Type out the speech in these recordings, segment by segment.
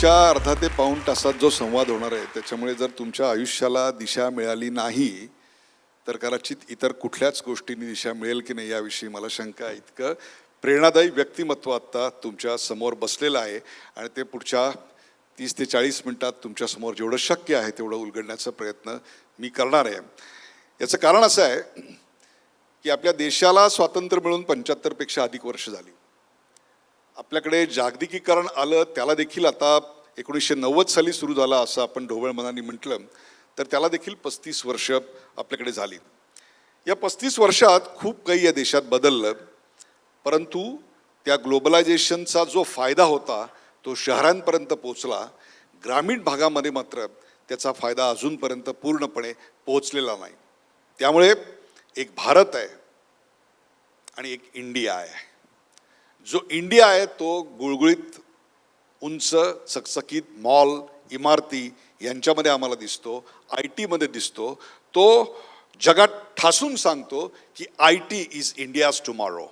पुढच्या अर्धा ते पाऊण तासात जो संवाद होणार आहे त्याच्यामुळे जर तुमच्या आयुष्याला दिशा मिळाली नाही तर कदाचित इतर कुठल्याच गोष्टींनी दिशा मिळेल की नाही याविषयी मला शंका आहे. इतकं प्रेरणादायी व्यक्तिमत्व आत्ता तुमच्या समोर बसलेलं आहे आणि ते पुढच्या 30 ते 40 मिनिटात तुमच्यासमोर जेवढं शक्य आहे तेवढं उलगडण्याचा प्रयत्न मी करणार आहे. याचं कारण असं आहे की आपल्या देशाला स्वातंत्र्य मिळून 75 पेक्षा अधिक वर्ष झाली. आपल्याकडे जागतिकीकरण आलं त्याला देखील आता 1990 साली सुरू झाला असं आपण ढोबळ मनाने म्हटलं तर त्याला देखील 35 वर्ष आपल्याकडे झाली. या 35 वर्षात खूप काही या देशात बदललं, परंतु त्या ग्लोबलायझेशनचा जो फायदा होता तो शहरांपर्यंत पोचला. ग्रामीण भागामध्ये मात्र त्याचा फायदा अजूनपर्यंत पूर्णपणे पोचलेला नाही. त्यामुळे एक भारत आहे आणि एक इंडिया आहे. जो इंडिया आहे तो गुळगुळीत उंच चकचकीत मॉल इमारती यांच्यामध्ये आम्हाला दिसतो, IT मध्ये दिसतो. तो जगात ठासून सांगतो की IT इज इंडियाज टुमॉरो.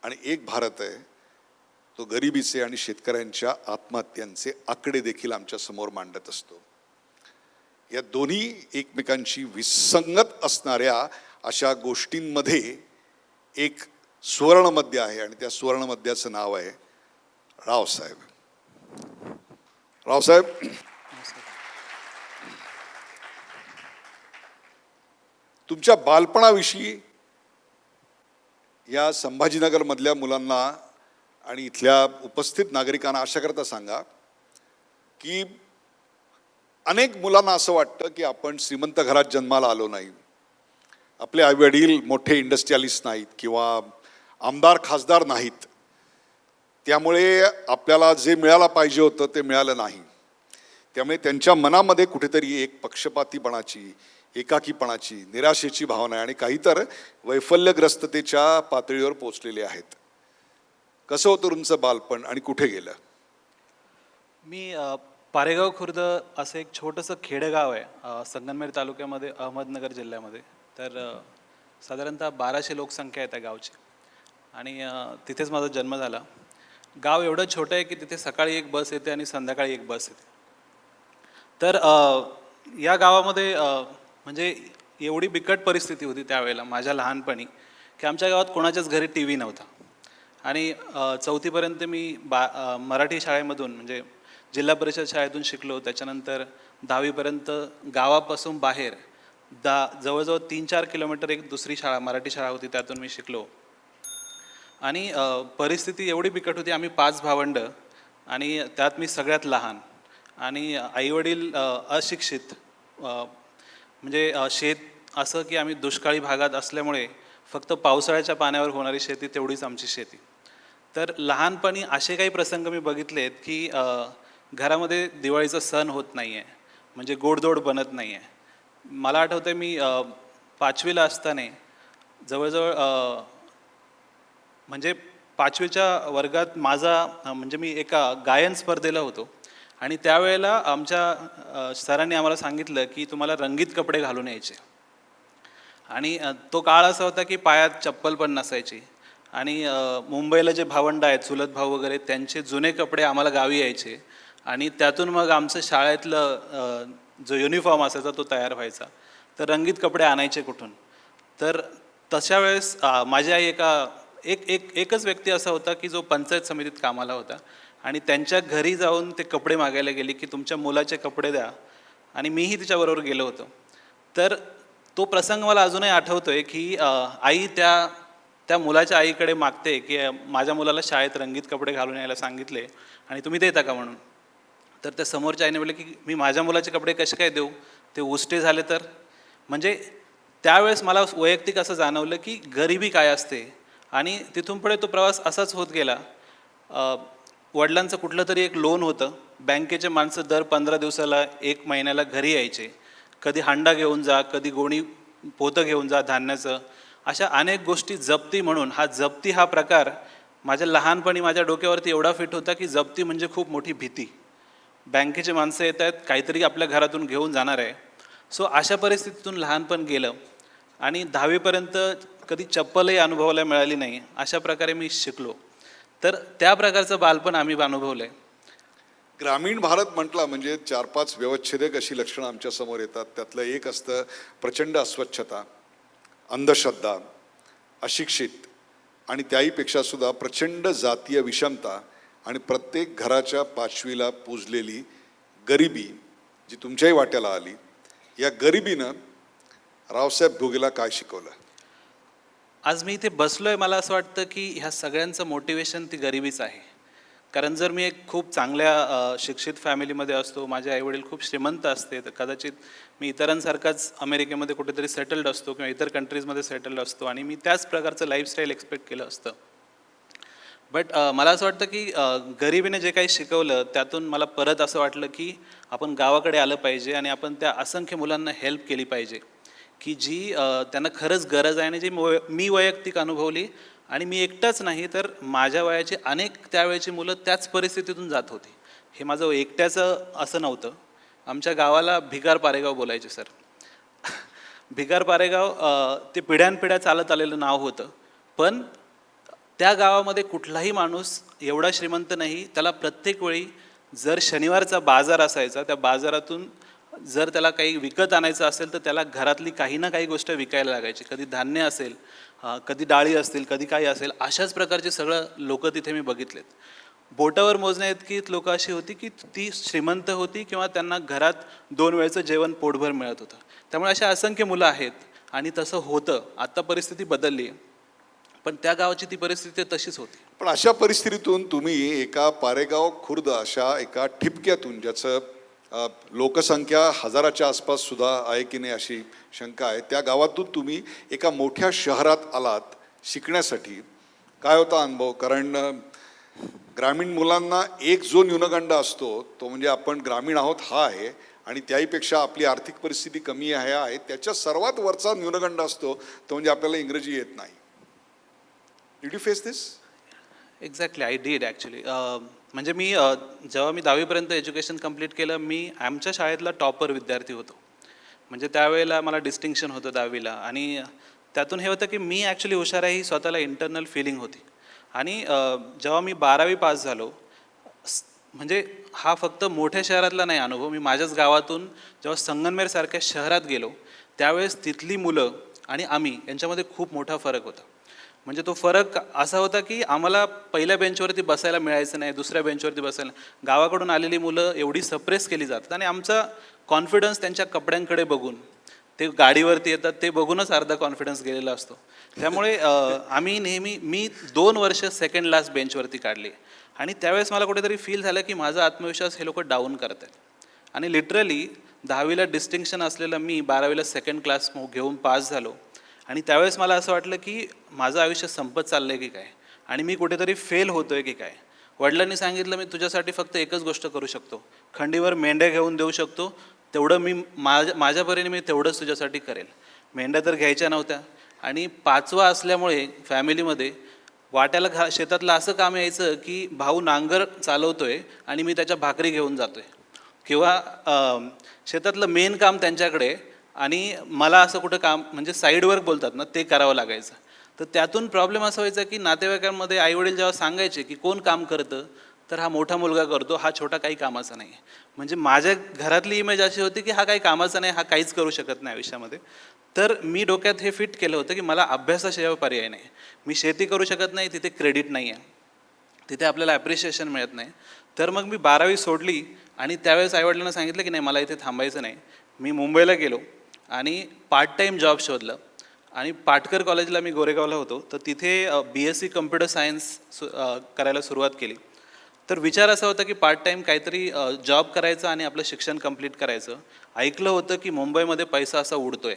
आणि एक भारत आहे तो गरिबीचे आणि शेतकऱ्यांच्या आत्महत्यांचे आकडे देखील आमच्या समोर मांडत असतो. या दोन्ही एकमेकांशी विसंगत असणाऱ्या अशा गोष्टींमध्ये एक सुवर्णमध्य आहे आणि त्या सुवर्णमध्याचं नाव आहे रावसाहेब. रावसाहेब, तुमच्या बालपणाविषयी या संभाजीनगर मधल्या मुलांना आणि इथल्या उपस्थित नागरिकांना अशा करता सांगा की अनेक मुलांना असं वाटतं की आपण श्रीमंत घरात जन्माला आलो नाही, आपले आई वडील मोठे इंडस्ट्रियलिस्ट नाहीत किंवा आमदार खासदार नाहीत, त्यामुळे आपल्याला जे मिळायला पाहिजे होतं ते मिळालं नाही. त्यामुळे त्यांच्या मनामध्ये कुठेतरी एक पक्षपातीपणाची, एकाकीपणाची, निराशेची भावना आहे आणि काही तर वैफल्यग्रस्ततेच्या पातळीवर पोचलेले आहेत. कसं होतं तुमचं बालपण आणि कुठे गेलं? मी पारेगाव खुर्द असं एक छोटंसं खेडेगाव आहे संगमनेर तालुक्यामध्ये, अहमदनगर जिल्ह्यामध्ये. तर साधारणतः 1200 लोकसंख्या आहे त्या गावची आणि तिथेच माझा जन्म झाला. गाव एवढं छोटं आहे की तिथे सकाळी एक बस येते आणि संध्याकाळी एक बस येते. तर या गावामध्ये म्हणजे एवढी बिकट परिस्थिती होती त्यावेळेला माझ्या लहानपणी की आमच्या गावात कोणाच्याच घरी TV नव्हता. आणि 4थीपर्यंत मी मराठी शाळेमधून म्हणजे जिल्हा परिषद शाळेतून शिकलो. त्याच्यानंतर 10वीपर्यंत गावापासून बाहेर जवळजवळ 3-4 किलोमीटर एक दुसरी शाळा, मराठी शाळा होती, त्यातून मी शिकलो. आणि परिस्थिती एवढी बिकट होती, आम्ही 5 भावंड आणि त्यात मी सगळ्यात लहान आणि आईवडील अशिक्षित. म्हणजे शेत असं की आम्ही दुष्काळी भागात असल्यामुळे फक्त पावसाळ्याच्या पाण्यावर होणारी शेती तेवढीच आमची शेती. तर लहानपणी असे काही प्रसंग मी बघितलेत की घरामध्ये दिवाळीचा सण होत नाही आहे, म्हणजे गोडधोड बनत नाही आहे. मला आठवतं मी 5वीला असताना जवळजवळ म्हणजे 5वीच्या वर्गात माझा म्हणजे मी एका गायन स्पर्धेला होतो आणि त्यावेळेला आमच्या सरांनी आम्हाला सांगितलं की तुम्हाला रंगीत कपडे घालून यायचे. आणि तो काळ असा होता की पायात चप्पल पण नसायची आणि मुंबईला जे भावंड आहेत, चुलत भाऊ वगैरे, त्यांचे जुने कपडे आम्हाला गावी यायचे आणि त्यातून मग आमचं शाळेतलं जो युनिफॉर्म असायचा तो तयार व्हायचा. तर रंगीत कपडे आणायचे कुठून? तर तशा वेळेस माझी आई एकच व्यक्ती असा होता की जो पंचायत समितीत कामाला होता आणि त्यांच्या घरी जाऊन ते कपडे मागायला गेली की तुमच्या मुलाचे कपडे द्या. आणि मीही तिच्याबरोबर गेलो होतो. तर तो प्रसंग मला अजूनही आठवतोय की आई त्या मुलाच्या आईकडे मागते की माझ्या मुलाला शाळेत रंगीत कपडे घालून यायला सांगितले आणि तुम्ही देता का म्हणून. तर त्या समोरच्या आईने म्हटलं की मी माझ्या मुलाचे कपडे कसे काय देऊ, ते उष्टे झाले तर. म्हणजे त्यावेळेस मला वैयक्तिक असं जाणवलं की गरिबी काय असते. आणि तिथून पुढे तो प्रवास असाच होत गेला. वडिलांचं कुठलं तरी एक लोन होतं, बँकेचे माणसं दर 15 दिवसाला 1 महिन्याला घरी यायचे. कधी हांडा घेऊन जा, कधी गोणी पोतं घेऊन जा धान्याचं. अशा अनेक गोष्टी जप्ती म्हणून, जप्ती हा प्रकार माझ्या लहानपणी माझ्या डोक्यावरती एवढा फिट होता की जप्ती म्हणजे खूप मोठी भीती. बँकेचे माणसं येत आहेत, काहीतरी आपल्या घरातून घेऊन जाणार आहे. सो अशा परिस्थितीतून लहानपण गेलं आणि 10वीपर्यंत कधी चप्पलही अनुभवायला मिळाली नाही, अशा प्रकारे मी शिकलो. तर त्या प्रकारचं बालपण आम्ही अनुभवलं आहे. ग्रामीण भारत म्हटला म्हणजे 4-5 व्यवच्छेदक अशी लक्षणं आमच्या समोर येतात. त्यातलं एक असतं प्रचंड अस्वच्छता, अंधश्रद्धा, अशिक्षित आणि त्याहीपेक्षा सुद्धा प्रचंड जातीय विषमता आणि प्रत्येक घराच्या पाचवीला पूजलेली गरिबी जी तुमच्याही वाट्याला आली. या गरिबीनं रावसाहेब भोगेला काय शिकवलं? आज मी इथे बसलोय, मला असं वाटतं की ह्या सगळ्यांचं मोटिवेशन ती गरिबीच आहे. कारण जर मी एक खूप चांगल्या शिक्षित फॅमिलीमध्ये असतो, माझे आईवडील खूप श्रीमंत असते, तर कदाचित मी इतरांसारखाच अमेरिकेमध्ये कुठेतरी सेटल्ड असतो किंवा इतर कंट्रीजमध्ये सेटल्ड असतो आणि मी त्याच प्रकारचं लाईफस्टाईल एक्सपेक्ट केलं असतं. बट मला असं वाटतं की गरिबीने जे काही शिकवलं त्यातून मला परत असं वाटलं की आपण गावाकडे आलं पाहिजे आणि आपण त्या असंख्य मुलांना हेल्प केली पाहिजे की जी त्यांना खरंच गरज आहे आणि जी मी वैयक्तिक अनुभवली. आणि मी एकटाच नाही तर माझ्या वयाची अनेक त्यावेळेची मुलं त्याच परिस्थितीतून जात होती. हे माझं एकट्याचं असं नव्हतं. आमच्या गावाला भिगार पारेगाव बोलायचे सर. भिगार पारेगाव ते पिढ्यानपिढ्या चालत आलेलं नाव होतं. पण त्या गावामध्ये कुठलाही माणूस एवढा श्रीमंत नाही, त्याला प्रत्येक वेळी जर शनिवारचा बाजार असायचा, त्या बाजारातून जर त्याला काही विकत आणायचं असेल तर त्याला घरातली काही ना काही गोष्ट विकायला लागायची. कधी धान्य असेल, कधी डाळी असतील, कधी काही असेल. अशाच प्रकारचे सगळं लोक तिथे मी बघितलेत. बोटावर मोजण्या इतकी लोकं अशी होती की ती श्रीमंत होती किंवा त्यांना घरात 2 वेळचं जेवण पोटभर मिळत होतं. त्यामुळे अशा असंख्य मुलं आहेत आणि तसं होतं. आत्ता परिस्थिती बदलली आहे, पण त्या गावाची ती परिस्थिती तशीच होती. पण अशा परिस्थितीतून तुम्ही एका पारेगाव खुर्द अशा एका ठिपक्यातून, ज्याचं लोकसंख्या 1000च्या आसपास सुद्धा आहे की नाही अशी शंका आहे, त्या गावातून तुम्ही एका मोठ्या शहरात आलात शिकण्यासाठी. काय होता अनुभव? कारण ग्रामीण मुलांना एक जो न्यूनगंड असतो तो म्हणजे आपण ग्रामीण आहोत हा आहे, आणि त्याहीपेक्षा आपली आर्थिक परिस्थिती कमी आहे. त्याच्या सर्वात वरचा न्यूनगंड असतो तो म्हणजे आपल्याला इंग्रजी येत नाही. Did you face this? Exactly, I did actually. म्हणजे मी जेव्हा मी 10वीपर्यंत एज्युकेशन कंप्लीट केलं, मी आमच्या शाळेतला टॉपर विद्यार्थी होतो. म्हणजे त्यावेळेला मला डिस्टिंक्शन होतं 10वीला आणि त्यातून हे होतं की मी ॲक्च्युली हुशार आहे ही स्वतःला इंटरनल फिलिंग होती. आणि जेव्हा मी 12वी पास झालो, म्हणजे हा फक्त मोठ्या शहरातला नाही अनुभव, मी माझ्याच गावातून जेव्हा संगमनेरसारख्या शहरात गेलो त्यावेळेस तिथली मुलं आणि आम्ही यांच्यामध्ये खूप मोठा फरक होता. म्हणजे तो फरक असा होता की आम्हाला पहिल्या बेंचवरती बसायला मिळायचं नाही, दुसऱ्या बेंचवरती बसायला. गावाकडून आलेली मुलं एवढी सप्रेस केली जातात आणि आमचा कॉन्फिडन्स त्यांच्या कपड्यांकडे बघून, ते गाडीवरती येतात ते बघूनच अर्धा कॉन्फिडन्स गेलेला असतो. त्यामुळे आम्ही नेहमी, मी 2 वर्ष सेकंड लास्ट बेंचवरती काढली आणि त्यावेळेस मला कुठेतरी फील झालं की माझा आत्मविश्वास हे लोक डाऊन करत आहेत. आणि लिटरली 10वीला डिस्टिंक्शन असलेलं मी 12वीला सेकंड क्लास घेऊन पास झालो. आणि त्यावेळेस मला असं वाटलं की माझं आयुष्य संपत चाललं आहे की काय, आणि मी कुठेतरी फेल होतो आहे की काय. वडिलांनी सांगितलं, मी तुझ्यासाठी फक्त एकच गोष्ट करू शकतो, खंडीवर मेंढ्या घेऊन देऊ शकतो, तेवढं मी माझ्या परीने मी तेवढंच तुझ्यासाठी करेल. मेंढ्या तर घ्यायच्या नव्हत्या आणि 5वा असल्यामुळे फॅमिलीमध्ये वाट्याला शेतातलं असं काम यायचं की भाऊ नांगर चालवतोय आणि मी त्याच्या भाकरी घेऊन जातोय, किंवा शेतातलं मेन काम त्यांच्याकडे आणि मला असं कुठं काम म्हणजे साईड वर्क बोलतात ना, ते करावं लागायचं. तर त्यातून प्रॉब्लेम असा व्हायचा की नातेवाईकांमध्ये आईवडील जेव्हा सांगायचे की कोण काम करतं, तर हा मोठा मुलगा करतो, हा छोटा काही कामाचा नाही आहे. म्हणजे माझ्या घरातली इमेज अशी होती की हा काही कामाचा नाही, हा काहीच करू शकत नाही आयुष्यामध्ये. तर मी डोक्यात हे फिट केलं होतं की मला अभ्यासाशिवाय पर्याय नाही. मी शेती करू शकत नाही, तिथे क्रेडिट नाही आहे, तिथे आपल्याला ॲप्रिशिएशन मिळत नाही. तर मग मी 12वी सोडली आणि त्यावेळेस आईवडिलांना सांगितलं की नाही, मला इथे थांबायचं नाही. मी मुंबईला गेलो आणि पार्ट टाईम जॉब शोधलं आणि पाटकर कॉलेजला, मी गोरेगावला होतो, तर तिथे BSc कम्प्युटर सायन्स करायला सुरुवात केली. तर विचार असा होता की पार्ट टाईम काहीतरी जॉब करायचा आणि आपलं शिक्षण कंप्लीट करायचं. ऐकलं होतं की मुंबईमध्ये पैसा असा उडतोय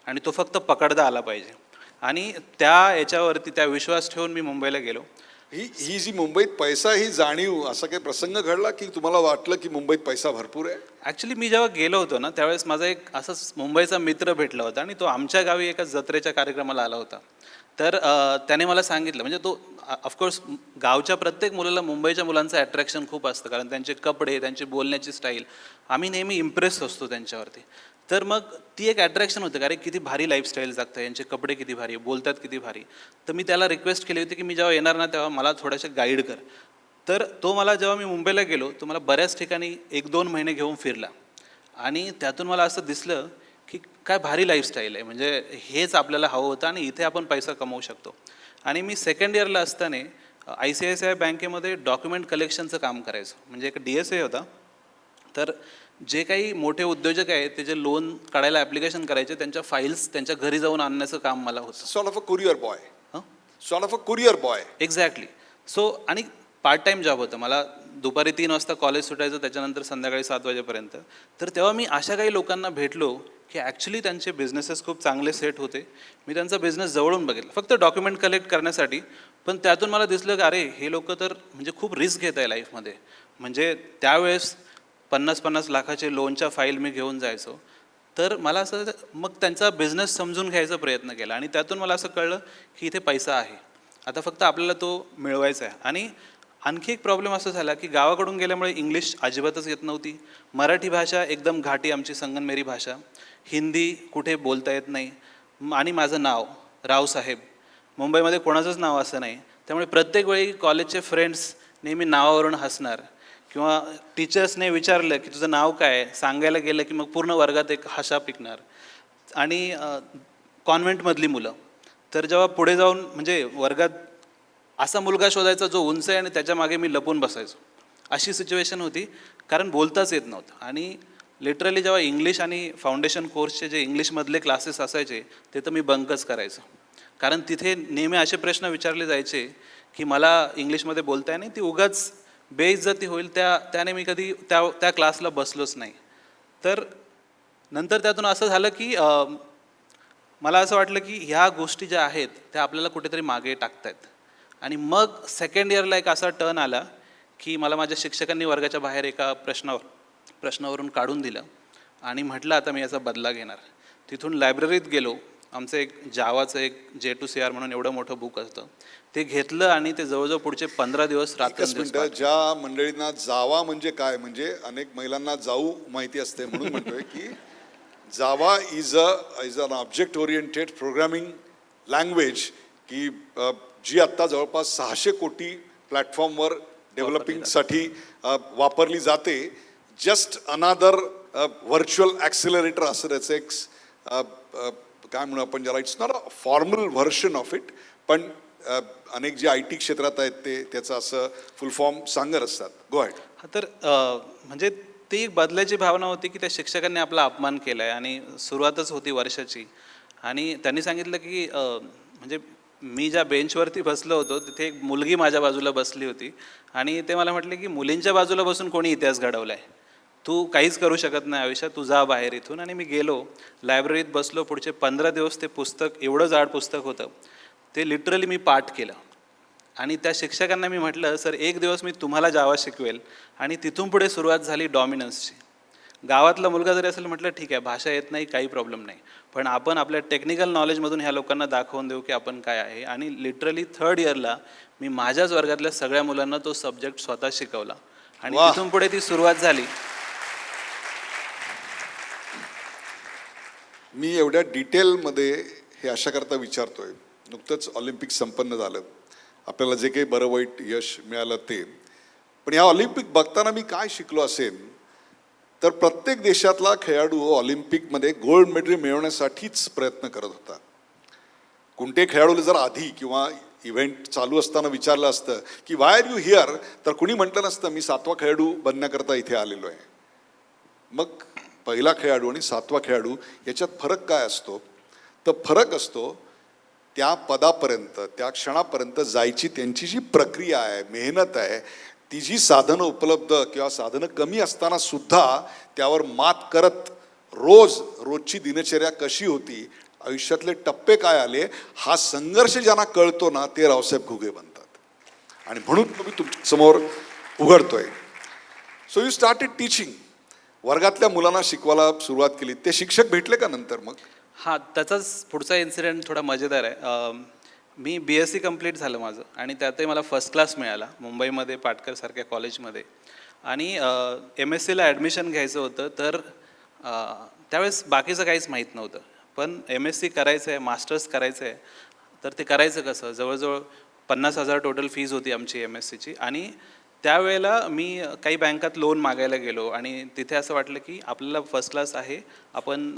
आणि तो फक्त पकडता आला पाहिजे, आणि त्या याच्यावरती त्या विश्वास ठेवून मी मुंबईला गेलो. ही जी मुंबईत पैसा, ही जाणीव, असा काही प्रसंग घडला की तुम्हाला वाटलं की मुंबईत पैसा भरपूर आहे? ॲक्च्युली मी जेव्हा गेलो होतो ना, त्यावेळेस माझा एक असाच मुंबईचा मित्र भेटला होता आणि तो आमच्या गावी एका जत्रेच्या कार्यक्रमाला आला होता. तर त्याने मला सांगितलं, म्हणजे तो ऑफकोर्स गावच्या प्रत्येक मुलाला मुंबईच्या मुलांचं अट्रॅक्शन खूप असतं, कारण त्यांचे कपडे, त्यांची बोलण्याची स्टाईल, आम्ही नेहमी इम्प्रेस असतो त्यांच्यावरती. तर मग ती एक अट्रॅक्शन होतं, अरे किती भारी लाईफस्टाईल जगतं, यांचे कपडे किती भारी, बोलतात किती भारी. तर मी त्याला रिक्वेस्ट केली होती की मी जेव्हा येणार ना तेव्हा मला थोडंसं गाईड कर. तर तो मला जेव्हा मी मुंबईला गेलो तो मला बऱ्याच ठिकाणी 1-2 महिने घेऊन फिरला आणि त्यातून मला असं दिसलं की काय भारी लाईफस्टाईल आहे, म्हणजे हेच आपल्याला हवं होतं आणि इथे आपण पैसा कमवू शकतो. आणि मी सेकंड इयरला असताना ICICI बँकेमध्ये डॉक्युमेंट कलेक्शनचं काम करायचो, म्हणजे एक DSA होता. तर जे काही मोठे उद्योजक आहेत ते जे लोन काढायला ॲप्लिकेशन करायचे त्यांच्या फाईल्स त्यांच्या घरी जाऊन आणण्याचं काम मला होतं. Sort of a courier boy. हं sort of a courier boy. Exactly. So आणि पार्ट टाईम जॉब होतं. मला दुपारी 3 वाजता कॉलेज सुटायचं, त्याच्यानंतर संध्याकाळी 7 वाजेपर्यंत. तर तेव्हा मी अशा काही लोकांना भेटलो की ॲक्च्युली त्यांचे बिझनेसेस खूप चांगले सेट होते. मी त्यांचा बिझनेस जवळून बघितला फक्त डॉक्युमेंट कलेक्ट करण्यासाठी. पण त्यातून मला दिसलं की अरे हे लोक तर म्हणजे खूप रिस्क घेत आहे लाईफमध्ये. म्हणजे त्यावेळेस 50-50 लाखाचे लोनच्या फाईल मी घेऊन जायचो. तर मला असं मग त्यांचा बिझनेस समजून घ्यायचा प्रयत्न केला आणि त्यातून मला असं कळलं की इथे पैसा आहे. आता फक्त आपल्याला तो मिळवायचा आहे. आणि आणखी एक प्रॉब्लेम असा झाला की गावाकडून गेल्यामुळे इंग्लिश अजिबातच येत नव्हती. मराठी भाषा एकदम घाटी आमची संगमनेरी भाषा. हिंदी कुठे बोलता येत नाही. आणि माझं नाव रावसाहेब, मुंबईमध्ये कोणाचंच नाव असं नाही. त्यामुळे प्रत्येक वेळी कॉलेजचे फ्रेंड्स नेहमी नावावरून हसणार किंवा टीचर्सने विचारलं की तुझं नाव काय सांगायला गेलं की मग पूर्ण वर्गात एक हशा पिकणार. आणि कॉन्व्हेंटमधली मुलं तर जेव्हा पुढे जाऊन म्हणजे वर्गात असा मुलगा शोधायचा जो उंच आहे आणि त्याच्या मागे मी लपून बसायचो. अशी सिच्युएशन होती कारण बोलताच येत नव्हतं. आणि लिटरली जेव्हा इंग्लिश आणि फाउंडेशन कोर्सचे जे इंग्लिशमधले क्लासेस असायचे ते तर मी बंकच करायचो. कारण तिथे नेहमी असे प्रश्न विचारले जायचे की मला इंग्लिशमध्ये बोलता नाही, ती उगाच बेइज्जती होईल त्याने मी कधी त्या क्लासला बसलोच नाही. तर नंतर त्यातून असं झालं की मला असं वाटलं की ह्या गोष्टी ज्या आहेत त्या आपल्याला कुठेतरी मागे टाकतायत. आणि मग सेकंड इयरला एक असा टर्न आला की मला माझ्या शिक्षकांनी वर्गाच्या बाहेर एका प्रश्नावरून काढून दिलं आणि म्हटलं आता मी याचा बदला घेणार. तिथून लायब्ररीत गेलो. आमचं एक जावाचं एक J2CR म्हणून एवढं मोठं बुक असतं ते घेतलं आणि ते जवळजवळ पुढचे 15 दिवस रात्रंदिवस. ज्या मंडळींना जावा म्हणजे काय, म्हणजे अनेक महिलांना जाऊ माहिती असते म्हणून म्हणतोय की Java is an object oriented programming language की जी आत्ता जवळपास 600 कोटी प्लॅटफॉर्मवर डेव्हलपिंगसाठी वापरली जाते. जस्ट अनादर व्हर्च्युअल ॲक्सिलरेटर असं त्याचं एक काय म्हणू आपण ज्याला, it's not a formal version of it, पण अनेक जे IT क्षेत्रात आहेत ते त्याचं असं फुल फॉर्म सांगत असतात. Go ahead. तर म्हणजे ती एक बदलायची भावना होती की त्या शिक्षकांनी आपला अपमान केला आहे आणि सुरुवातच होती वर्षाची. आणि त्यांनी सांगितलं की म्हणजे मी ज्या बेंचवरती बसलो होतो तिथे एक मुलगी माझ्या बाजूला बसली होती आणि ते मला म्हटले की मुलींच्या बाजूला बसून कोणी इतिहास घडवला आहे, तू काहीच करू शकत नाही आयुष्यात, तू जा बाहेर इथून. आणि मी गेलो लायब्ररीत बसलो. पुढचे 15 दिवस ते पुस्तक, एवढं जाड पुस्तक होतं, ते लिटरली मी पाठ केलं. आणि त्या शिक्षकांना मी म्हटलं सर एक दिवस मी तुम्हाला जावा शिकवेल. आणि तिथून पुढे सुरुवात झाली डॉमिनन्सची. गावातला मुलगा जरी असेल म्हटलं ठीक आहे भाषा येत नाही काही प्रॉब्लेम नाही, पण आपण आपल्या टेक्निकल नॉलेजमधून ह्या लोकांना दाखवून देऊ की आपण काय आहे. आणि लिटरली थर्ड इयरला मी माझ्याच वर्गातल्या सगळ्या मुलांना तो सब्जेक्ट स्वतः शिकवला आणि तिथून पुढे ती सुरुवात झाली. मी एवढ्या डिटेलमध्ये हे अशा करता विचारतोय, नुकतंच ऑलिम्पिक संपन्न झालं, आपल्याला जे काही बरं वाईट यश मिळालं ते, पण या ऑलिम्पिक बघताना मी काय शिकलो असेल तर प्रत्येक देशातला खेळाडू ऑलिम्पिकमध्ये गोल्ड मेडल मिळवण्यासाठीच प्रयत्न करत होता. कोणत्याही खेळाडूला जर आधी किंवा इव्हेंट चालू असताना विचारलं असतं की वाय आर यू हिअर, तर कुणी म्हटलं नसतं मी 7वा खेळाडू बनण्याकरता इथे आलेलो आहे. मग पहिला खेळाडू आणि 7वा खेळाडू याच्यात फरक काय असतो, तर फरक असतो त्या पदापर्यंत, त्या क्षणापर्यंत जायची त्यांची जी प्रक्रिया आहे, मेहनत आहे, ती जी साधनं उपलब्ध किंवा साधनं कमी असताना सुद्धा त्यावर मात करत रोजची दिनचर्या कशी होती, आयुष्यातले टप्पे काय आले, हा संघर्ष ज्यांना कळतो ना ते रावसाहेब घुगे बनतात. आणि म्हणून मी तुमच्या समोर उघडतोय. So you started teaching. वर्गातल्या मुलांना शिकवायला सुरुवात केली. ते शिक्षक भेटले का नंतर मग? हां, त्याचाच पुढचा इन्सिडेंट थोडा मजेदार आहे. मी BSc कंप्लीट झालं माझं आणि त्यातही मला फर्स्ट क्लास मिळाला मुंबईमध्ये पाटकरसारख्या कॉलेजमध्ये. आणि MScला ॲडमिशन घ्यायचं होतं तर त्यावेळेस बाकीचं काहीच माहीत नव्हतं. पण MSc करायचं आहे, मास्टर्स करायचं आहे, तर ते करायचं कसं? जवळजवळ 50,000 टोटल फीज होती आमची MScची. आणि त्यावेळेला मी काही बँकात लोन मागायला गेलो आणि तिथे असं वाटलं की आपल्याला फर्स्ट क्लास आहे, आपण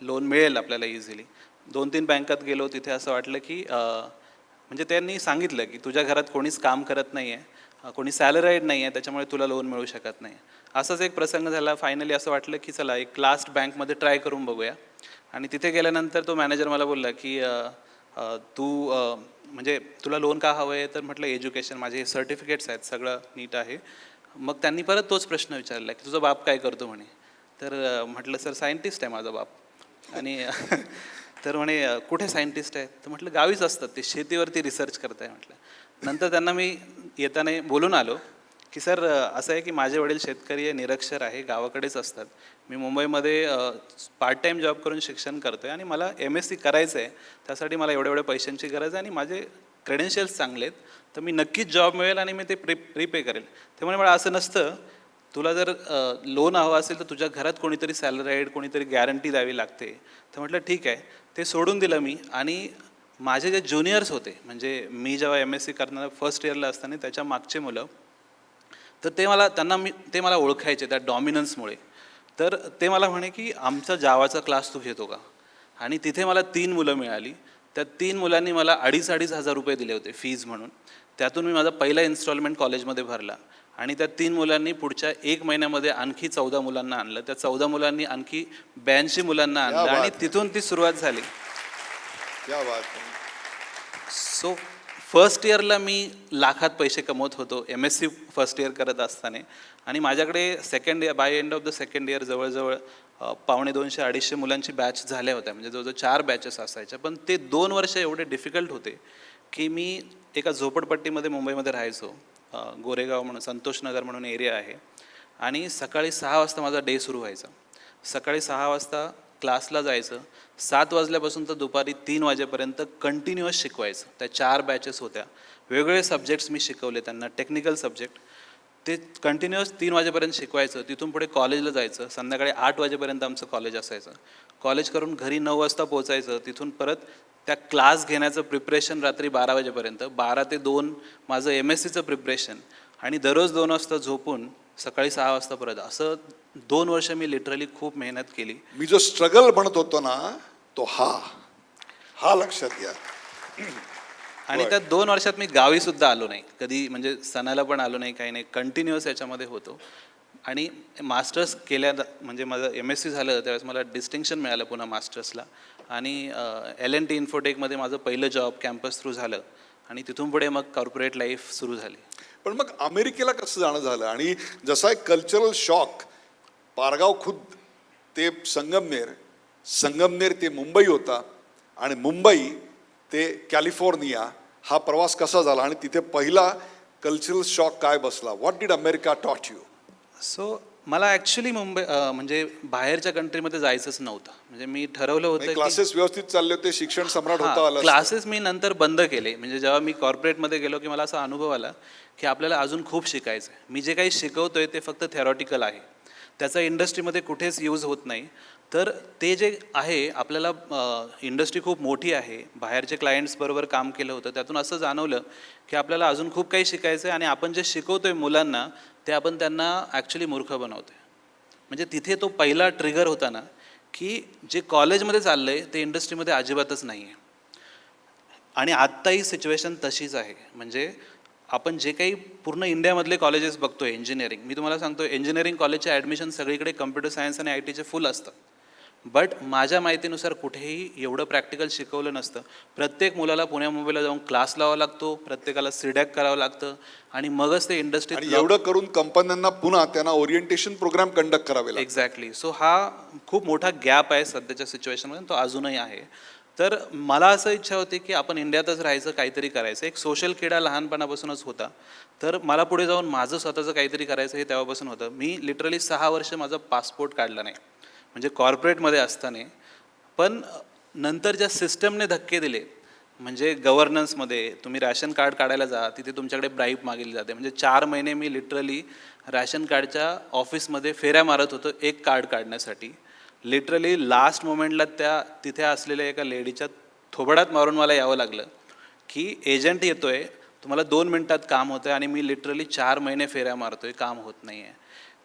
लोन मिळेल आपल्याला इझिली. 2-3 बँकात गेलो, तिथे असं वाटलं की म्हणजे त्यांनी सांगितलं की तुझ्या घरात कोणीच काम करत नाही आहे, कोणी सॅलराईड नाही आहे, त्याच्यामुळे तुला लोन मिळू शकत नाही. असाच एक प्रसंग झाला. फायनली असं वाटलं की चला एक लास्ट बँकमध्ये ट्राय करून बघूया. आणि तिथे गेल्यानंतर तो मॅनेजर मला बोलला की तू म्हणजे तुला लोन का हवं आहे? तर म्हटलं एज्युकेशन, माझे हे सर्टिफिकेट्स आहेत, सगळं नीट आहे. मग त्यांनी परत तोच प्रश्न विचारला की तुझा बाप काय करतो म्हणे. तर म्हटलं सर सायंटिस्ट आहे माझा बाप. आणि तर म्हणे कुठे सायंटिस्ट आहे? तर म्हटलं गावीच असतात ते, शेतीवरती रिसर्च करत आहे म्हटलं. नंतर त्यांना मी येताना बोलून आलो की सर असं आहे की माझे वडील शेतकरी आहे, निरक्षर आहे, गावाकडेच असतात. मी मुंबईमध्ये पार्ट टाईम जॉब करून शिक्षण करतो आहे आणि मला MSc करायचं आहे. त्यासाठी मला एवढ्या पैशांची गरज आहे आणि माझे क्रेडेन्शियल्स चांगले आहेत, तर मी नक्कीच जॉब मिळेल आणि मी ते प्रीपे करेल. ते म्हणे मला असं नसतं, तुला जर लोन हवं असेल तर तुझ्या घरात कोणीतरी सॅलराईड, कोणीतरी गॅरंटी द्यावी लागते. तर म्हटलं ठीक आहे. ते सोडून दिलं मी आणि माझे जे ज्युनियर्स होते, म्हणजे मी जेव्हा MSc करणार फर्स्ट इयरला असताना त्याच्या मागचे मुलं, तर ते मला ओळखायचे त्या डॉमिनन्समुळे. तर ते मला म्हणे की आमचा जावाचा क्लास तू घेतो का? आणि तिथे मला 3 मुलं मिळाली. त्या 3 मुलांनी मला 2,500 रुपये दिले होते फीज म्हणून. त्यातून मी माझा पहिला इन्स्टॉलमेंट कॉलेजमध्ये भरला आणि त्या 3 मुलांनी पुढच्या 1 महिन्यामध्ये आणखी 14 मुलांना आणलं. त्या 14 मुलांनी आणखी 82 मुलांना आणलं आणि तिथून ती सुरुवात झाली. क्या बात आहे. सो फर्स्ट इयरला मी लाखात पैसे कमवत होतो MSc फर्स्ट इयर करत असताना. आणि माझ्याकडे second year, by end of the second year जवळजवळ 250-250 मुलांची बॅच झाल्या होत्या. म्हणजे जवळजवळ 4 बॅचेस असायच्या. पण ते 2 वर्ष एवढे डिफिकल्ट होते की मी एका झोपडपट्टीमध्ये मुंबईमध्ये राहायचो. गोरेगाव म्हणून, संतोषनगर म्हणून एरिया आहे. आणि सकाळी 6 वाजता माझा डे सुरू व्हायचा. सकाळी 6 वाजता क्लासला जायचं, 7 वाजल्यापासून तर दुपारी 3 वाजेपर्यंत कंटिन्युअस शिकवायचं. त्या 4 बॅचेस होत्या. वेगवेगळे सब्जेक्ट्स मी शिकवले त्यांना, टेक्निकल सब्जेक्ट. ते कंटिन्युअस 3 वाजेपर्यंत शिकवायचं. तिथून पुढे कॉलेजला जायचं. संध्याकाळी 8 वाजेपर्यंत आमचं कॉलेज असायचं. कॉलेज करून घरी 9 वाजता पोचायचं. तिथून परत त्या क्लास घेण्याचं प्रिपरेशन रात्री 12 वाजेपर्यंत. 12 ते 2 माझं MScचं प्रिपरेशन. आणि दररोज 2 वाजता झोपून सकाळी 6 वाजता परत. असं 2 वर्ष मी लिटरली खूप मेहनत केली. मी जो स्ट्रगल म्हणत होतो ना, तो हा लक्षात घ्या. आणि त्या 2 वर्षात मी गावी सुद्धा आलो नाही कधी, म्हणजे सणाला पण आलो नाही, काही नाही. कंटिन्युअस याच्यामध्ये होतो. आणि मास्टर्स म्हणजे माझं MSc झालं त्यावेळेस मला डिस्टिंक्शन मिळालं पुन्हा मास्टर्सला. आणि L&T इन्फोटेकमध्ये माझं पहिलं जॉब कॅम्पस थ्रू झालं. आणि तिथून पुढे मग कॉर्पोरेट लाईफ सुरू झाली. पण मग अमेरिकेला कसं जाणं झालं? आणि जसा एक कल्चरल शॉक, पारगाव खुद्द ते संगमनेर ते मुंबई होता आणि मुंबई ते कॅलिफोर्निया, हा प्रवास कसा झाला आणि तिथे पहिला कल्चरल शॉक काय बसला? व्हॉट डिड अमेरिका टॉट यू? सो मला ॲक्च्युली म्हणजे बाहेरच्या कंट्रीमध्ये जायचंच नव्हतं. म्हणजे मी ठरवलं होतं की क्लासेस व्यवस्थित चालले होते, शिक्षण सम्राट होता आला. क्लासेस मी नंतर बंद केले. म्हणजे जेव्हा मी कॉर्पोरेटमध्ये गेलो की मला असा अनुभव आला की आपल्याला अजून खूप शिकायचं आहे. मी जे काही शिकवतोय ते फक्त थेरॉटिकल आहे, त्याचा इंडस्ट्रीमध्ये कुठेच यूज होत नाही. तर ते जे आहे, आपल्याला इंडस्ट्री खूप मोठी आहे, बाहेरचे क्लायंट्स बरोबर काम केलं होतं, त्यातून असं जाणवलं की आपल्याला अजून खूप काही शिकायचं आहे. आणि आपण जे शिकवतोय मुलांना ते आपण त्यांना ॲक्च्युली मूर्ख बनवतोय. म्हणजे तिथे तो पहिला ट्रिगर होता ना की जे कॉलेजमध्ये चाललं आहे ते इंडस्ट्रीमध्ये अजिबातच नाही आहे. आणि आत्ताही सिच्युएशन तशीच आहे. म्हणजे आपण जे काही पूर्ण इंडियामधले कॉलेजेस बघतोय इंजिनिअरिंग, मी तुम्हाला सांगतो इंजिनिअरिंग कॉलेजचे ॲडमिशन सगळीकडे कम्प्युटर सायन्स आणि ITचे फुल असतात. बट माझ्या माहितीनुसार कुठेही एवढं प्रॅक्टिकल शिकवलं नसतं. प्रत्येक मुलाला पुण्या मुंबईला जाऊन क्लास लावावा लागतो, प्रत्येकाला CDAC करावं लागतं आणि मगच ते इंडस्ट्रीत. एवढं करून कंपन्यांना पुन्हा त्यांना ओरिएंटेशन प्रोग्राम कंडक्ट करावे लागतात. एक्झॅक्टली. सो हा खूप मोठा गॅप आहे सध्याच्या सिच्युएशनमध्ये, तो अजूनही आहे. तर मला असं इच्छा होती की आपण इंडियातच राहायचं, काहीतरी करायचं. एक सोशल किडा लहानपणापासूनच होता. तर मला पुढे जाऊन माझं स्वतःचं काहीतरी करायचं हे तेव्हापासून होतं. मी लिटरली 6 वर्ष माझा पासपोर्ट काढला नाही, म्हणजे कॉर्पोरेटमध्ये असताना. पण नंतर ज्या सिस्टमने धक्के दिले, म्हणजे गव्हर्नन्समध्ये तुम्ही रॅशन कार्ड काढायला जा, तिथे तुमच्याकडे ब्राईब मागितली जाते. म्हणजे 4 महिने मी लिटरली रॅशन कार्डच्या ऑफिसमध्ये फेऱ्या मारत होतो एक कार्ड काढण्यासाठी. लिटरली लास्ट मोमेंटला तिथे असलेल्या एका लेडीच्या थोबडात मारून मला यावं लागलं की एजंट येतोय, तुम्हाला 2 मिनिटात काम होतं आहे आणि मी लिटरली 4 महिने फेऱ्या मारतोय, काम होत नाही आहे.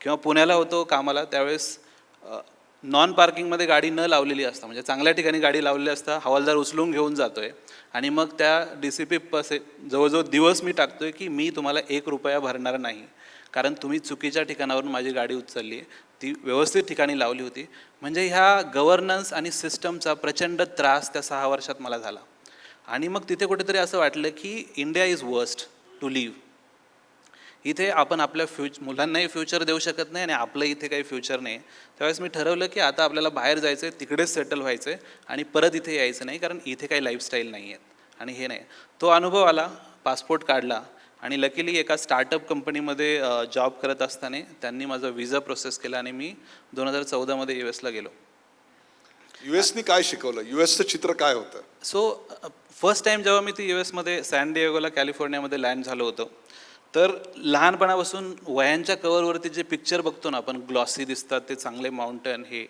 किंवा पुण्याला होतो कामाला त्यावेळेस नॉन पार्किंगमध्ये गाडी न लावलेली असता, म्हणजे चांगल्या ठिकाणी गाडी लावलेली असता, हवालदार उचलून घेऊन जातोय आणि मग त्या DCP पासे जवळजवळ दिवस मी टाकतोय की मी तुम्हाला 1 रुपया भरणार नाही, कारण तुम्ही चुकीच्या ठिकाणावरून माझी गाडी उचलली आहे, ती व्यवस्थित ठिकाणी लावली होती. म्हणजे ह्या गव्हर्नन्स आणि सिस्टमचा प्रचंड त्रास त्या 6 वर्षात मला झाला. आणि मग तिथे कुठेतरी असं वाटलं की India is worst to live. इथे आपण आपल्या मुलांनाही फ्युचर देऊ शकत नाही आणि आपलं इथे काही फ्युचर नाही. त्यावेळेस मी ठरवलं की आता आपल्याला बाहेर जायचं आहे, तिकडेच सेटल व्हायचं आहे आणि परत इथे यायचं नाही, कारण इथे काही लाईफस्टाईल नाही आहेत आणि हे नाही. तो अनुभव आला, पासपोर्ट काढला आणि लकीली एका स्टार्टअप कंपनीमध्ये जॉब करत असताना त्यांनी माझा विजा प्रोसेस केला आणि मी 2014मध्ये US गेलो. युएसनी काय शिकवलं? युएसचं चित्र काय होतं? सो फर्स्ट टाईम जेव्हा मी ती US सॅन डिएगोला कॅलिफोर्नियामध्ये लँड झालो होतो, तर लहानपणापासून वयांच्या कवरवरती जे पिक्चर बघतो ना आपण, ग्लॉसी दिसतात ते चांगले माउंटन हे,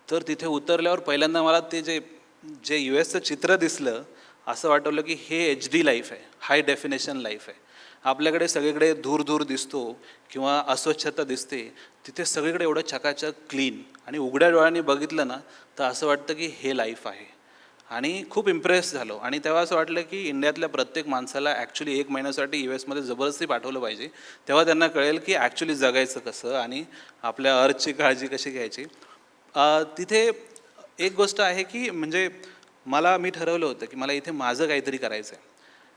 तर तिथे उतरल्यावर पहिल्यांदा मला ते जे USचं चित्र दिसलं, असं वाटवलं की हे HD लाईफ आहे, हाय डेफिनेशन लाईफ आहे. आपल्याकडे सगळीकडे धूर धूर दिसतो किंवा अस्वच्छता दिसते, तिथे सगळीकडे एवढं चकाचक क्लीन आणि उघड्या डोळ्यांनी बघितलं ना तर असं वाटतं की हे लाईफ आहे. आणि खूप इम्प्रेस झालो आणि तेव्हा असं वाटलं की इंडियातल्या प्रत्येक माणसाला ॲक्च्युली 1 महिन्यासाठी US जबरदस्ती पाठवलं पाहिजे, तेव्हा त्यांना कळेल की ॲक्च्युली जगायचं कसं आणि आपल्या अर्थची काळजी कशी घ्यायची. तिथे एक गोष्ट आहे की म्हणजे मी ठरवलं होतं की मला इथे माझं काहीतरी करायचं आहे,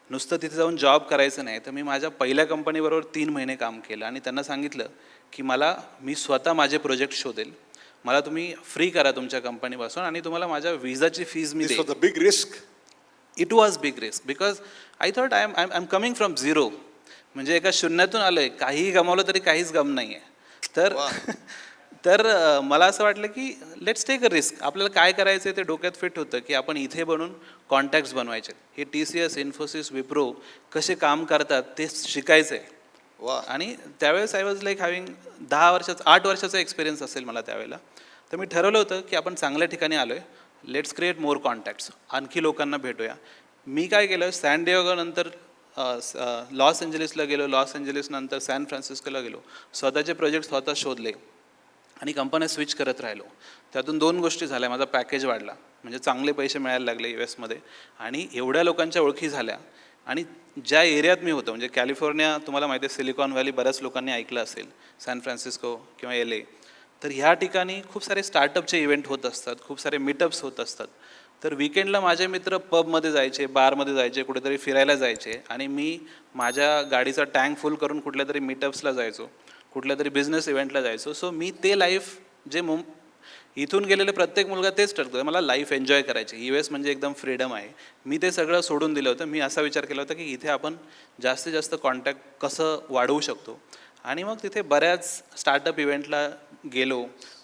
नुसतं तिथे जाऊन जॉब करायचं नाही. तर मी माझ्या पहिल्या कंपनीबरोबर 3 महिने काम केलं आणि त्यांना सांगितलं की मी स्वतः माझे प्रोजेक्ट शोधेल, मला तुम्ही फ्री करा तुमच्या कंपनीपासून आणि तुम्हाला माझ्या विजाची फीज मी देईन. Big risk. It was big risk because I thought I am coming from zero. म्हणजे एका शून्यातून आलो आहे, काहीही गमावलं तरी काहीच गम नाही आहे. तर मला असं वाटलं की लेट्स टेक अ रिस्क. आपल्याला काय करायचं आहे ते डोक्यात फिट होतं की आपण इथे बनून कॉन्टॅक्ट्स बनवायचे, हे TCS, इन्फोसिस, विप्रो कसे काम करतात ते शिकायचं आहे. आणि त्यावेळेस आय वॉज लाईक हॅव्हिंग 8 वर्षाचा एक्सपिरियन्स असेल मला त्यावेळेला. तर मी ठरवलं होतं की आपण चांगल्या ठिकाणी आलो आहे, लेट्स क्रिएट मोर कॉन्टॅक्ट्स, आणखी लोकांना भेटूया. मी काय केलं, सॅन डिएगो नंतर लॉस एंजलिसला गेलो, लॉस एंजलिसनंतर सॅन फ्रान्सिस्कोला गेलो, स्वतःचे प्रोजेक्ट स्वतः शोधले आणि कंपन्या स्विच करत राहिलो. त्यातून 2 गोष्टी झाल्या, माझा पॅकेज वाढला, म्हणजे चांगले पैसे मिळायला लागले US आणि एवढ्या लोकांच्या ओळखी झाल्या. आणि ज्या एरियात मी होतो, म्हणजे कॅलिफोर्निया तुम्हाला माहिती आहे, सिलिकॉन व्हॅली बऱ्याच लोकांनी ऐकलं असेल, सॅन फ्रान्सिस्को किंवा LA, तर ह्या ठिकाणी खूप सारे स्टार्टअपचे इव्हेंट होत असतात, खूप सारे मीटअप्स होत असतात. तर विकेंडला माझे मित्र पबमध्ये जायचे, बारमध्ये जायचे, कुठेतरी फिरायला जायचे आणि मी माझ्या गाडीचा टँक फुल करून कुठल्या तरी मीटअप्सला जायचो, कुठल्या तरी बिझनेस इव्हेंटला जायचो. सो मी ते लाईफ जे इथून गेलेले प्रत्येक मुलगा तेच ठरतो, मला लाईफ एन्जॉय करायची. US म्हणजे एकदम फ्रीडम आहे. मी ते सगळं सोडून दिलं होतं. मी असा विचार केला होता की इथे आपण जास्तीत जास्त कॉन्टॅक्ट कसं वाढवू शकतो. आणि मग तिथे बऱ्याच स्टार्टअप इव्हेंटला गेलो,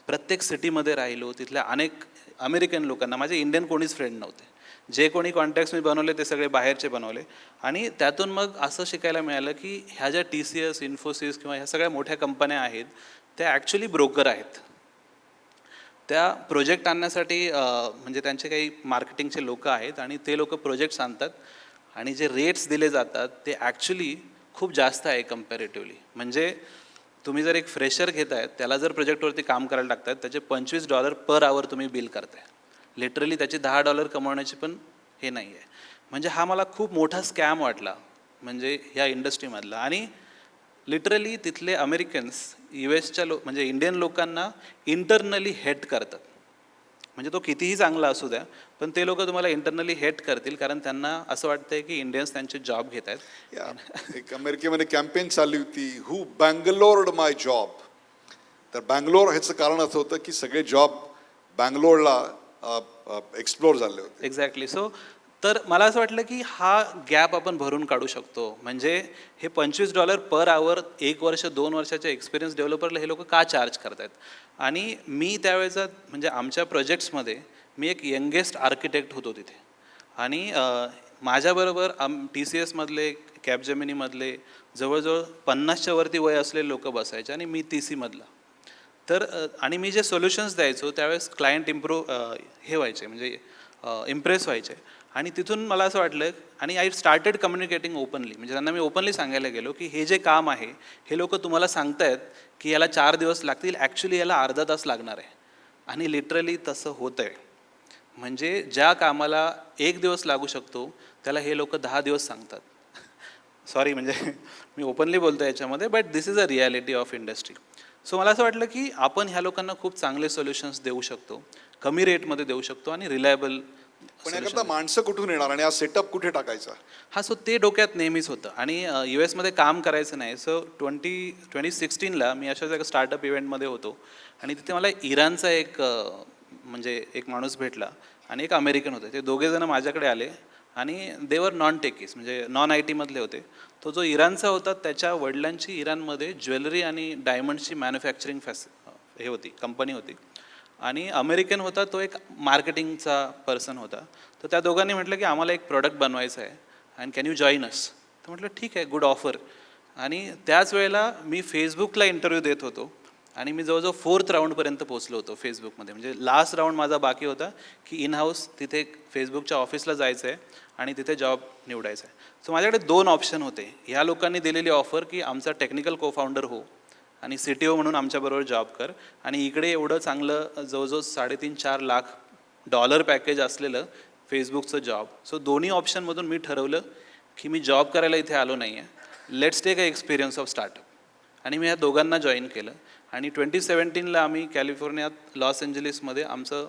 प्रत्येक सिटीमध्ये राहिलो. तिथल्या अनेक अमेरिकन लोकांना, माझे इंडियन कोणीच फ्रेंड नव्हते, जे कोणी कॉन्टॅक्ट्स मी बनवले ते सगळे बाहेरचे बनवले. आणि त्यातून मग असं शिकायला मिळालं की ह्या ज्या TCS, इन्फोसिस किंवा ह्या सगळ्या मोठ्या कंपन्या आहेत त्या ॲक्च्युली ब्रोकर आहेत. त्या प्रोजेक्ट आणण्यासाठी म्हणजे त्यांचे काही मार्केटिंगचे लोक आहेत आणि ते लोक प्रोजेक्ट्स आणतात आणि जे रेट्स दिले जातात ते ॲक्च्युली खूप जास्त आहे कम्पॅरेटिव्हली. म्हणजे तुम्ही जर एक फ्रेशर घेताय, त्याला जर प्रोजेक्टवरती काम करायला टाकतायत, त्याचे $25 पर आवर तुम्ही बिल करताय. लिटरली त्याचे $10 कमवण्याची पण हे नाही आहे. म्हणजे हा मला खूप मोठा स्कॅम वाटला म्हणजे ह्या इंडस्ट्रीमधला. आणि लिटरली तिथले अमेरिकन्स US म्हणजे इंडियन लोकांना इंटरनली हेट करतात. म्हणजे तो कितीही चांगला असू द्या, पण ते लोक तुम्हाला इंटरनली हेट करतील, कारण त्यांना असं वाटतंय की इंडियन्स त्यांचे जॉब घेत आहेत. एक अमेरिकेमध्ये कॅम्पेन चालली होती, हू बँगलोर्ड माय जॉब. तर बँगलोर ह्याचं कारण असं होतं की सगळे जॉब बँगलोरला एक्सप्लोर झाले होते. एक्झॅक्टली. तर मला असं वाटलं की हा गॅप आपण भरून काढू शकतो. म्हणजे हे $25 पर आवर 1 वर्ष 2 वर्षाच्या एक्सपिरियन्स डेव्हलपरला हे लोक का चार्ज करतायत. आणि मी त्यावेळेचा म्हणजे आमच्या प्रोजेक्ट्समध्ये मी एक यंगेस्ट आर्किटेक्ट होतो तिथे. आणि माझ्याबरोबर TCS कॅपजेमिनीमधले जवळजवळ 50च्या वरती वय असलेले लोक बसायचे आणि मी TC मधला. तर आणि मी जे सोल्युशन्स द्यायचो त्यावेळेस क्लायंट हे व्हायचे, म्हणजे इम्प्रेस व्हायचे. आणि तिथून मला असं वाटलं आणि आय स्टार्टेड कम्युनिकेटिंग ओपनली. म्हणजे त्यांना मी ओपनली सांगायला गेलो की हे जे काम आहे हे लोक तुम्हाला सांगतायत की याला 4 दिवस लागतील, ॲक्च्युली याला अर्धा तास लागणार आहे. आणि लिटरली तसं होतं आहे. म्हणजे ज्या कामाला 1 दिवस लागू शकतो त्याला हे लोक 10 दिवस सांगतात. सॉरी, म्हणजे मी ओपनली बोलतो याच्यामध्ये, but this is a reality of industry. So मला असं वाटलं की आपण ह्या लोकांना खूप चांगले सोल्युशन्स देऊ शकतो, कमी रेटमध्ये देऊ शकतो आणि रिलायबल. पण याकरता माणसं कुठून येणार आणि हा सेटअप कुठे टाकायचा? हां, सो ते डोक्यात नेहमीच होतं. आणि US मध्ये काम करायचं नाही. सो 2016ला मी अशाच एका स्टार्टअप इव्हेंटमध्ये होतो आणि तिथे मला इराणचा एक म्हणजे एक माणूस भेटला आणि एक अमेरिकन होते. ते दोघेजणं माझ्याकडे आले आणि देवर नॉन टेकीस, म्हणजे नॉन IT मधले होते. तो जो इराणचा होता त्याच्या वडिलांची इराणमध्ये ज्वेलरी आणि डायमंड्सची मॅन्युफॅक्चरिंग हे होती, कंपनी होती. आणि अमेरिकन होता तो एक मार्केटिंगचा पर्सन होता. तर त्या दोघांनी म्हटलं की आम्हाला एक प्रोडक्ट बनवायचं आहे अँड कॅन यू जॉईन अस. तर म्हटलं ठीक आहे, गुड ऑफर. आणि त्याच वेळेला मी फेसबुकला इंटरव्ह्यू देत होतो आणि मी जवळजवळ 4th राऊंडपर्यंत पोहोचलो होतो फेसबुकमध्ये. म्हणजे लास्ट राऊंड माझा बाकी होता की इन हाऊस तिथे फेसबुकच्या ऑफिसला जायचं आहे आणि तिथे जॉब निवडायचा आहे. सो माझ्याकडे 2 ऑप्शन होते. ह्या लोकांनी दिलेली ऑफर की आमचा टेक्निकल को फाउंडर हो आणि CTO म्हणून आमच्याबरोबर जॉब कर, आणि इकडे एवढं चांगलं जवळजवळ $3.5-4 लाख पॅकेज असलेलं फेसबुकचं जॉब. सो दोन्ही ऑप्शनमधून मी ठरवलं की मी जॉब करायला इथे आलो नाही आहे, let's take a experience of startup. आणि मी ह्या दोघांना जॉईन केलं आणि 2017ला आम्ही कॅलिफोर्नियात लॉस एंजलिसमध्ये आमचं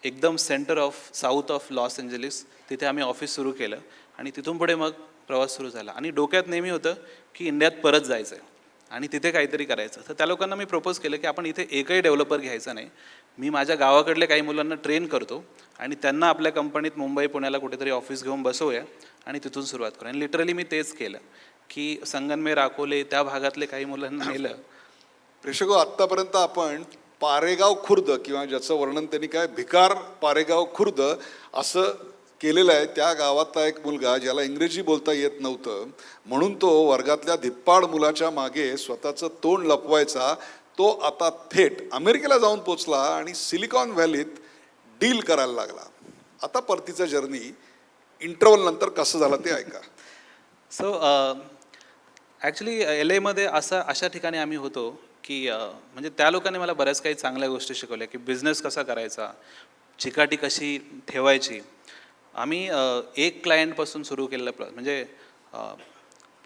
एकदम centre of south of Los Angeles तिथे आम्ही ऑफिस सुरू केलं. आणि तिथून पुढे मग प्रवास सुरू झाला. आणि डोक्यात नेहमी होतं की इंडियात परत जायचं आहे आणि तिथे काहीतरी करायचं. तर त्या लोकांना मी प्रपोज केलं की आपण इथे एकही डेव्हलपर घ्यायचा नाही, मी माझ्या गावाकडले काही मुलांना ट्रेन करतो आणि त्यांना आपल्या कंपनीत मुंबई पुण्याला कुठेतरी ऑफिस घेऊन बसवूया आणि तिथून सुरुवात करू. आणि लिटरली मी तेच केलं की संगमनेर, अकोले त्या भागातले काही मुलांना नेलं. प्रेक्षको, आत्तापर्यंत आपण पारेगाव खुर्द, किंवा ज्याचं वर्णन त्यांनी काय भिकार पारेगाव खुर्द असं केलेलं आहे, त्या गावातला एक मुलगा ज्याला इंग्रजी बोलता येत नव्हतं म्हणून तो वर्गातल्या धिप्पाड मुलाच्या मागे स्वतःचं तोंड लपवायचा, तो आता थेट अमेरिकेला जाऊन पोचला आणि सिलिकॉन व्हॅलीत डील करायला लागला. आता परतीचा जर्नी इंटरव्हल नंतर कसं झालं ते ऐका. सो ॲक्च्युली LAमध्ये अशा ठिकाणी आम्ही होतो की म्हणजे त्या लोकांनी मला बऱ्याच काही चांगल्या गोष्टी शिकवल्या की बिझनेस कसा करायचा, चिकाटी कशी ठेवायची. आम्ही एक क्लायंटपासून सुरू केलेलं म्हणजे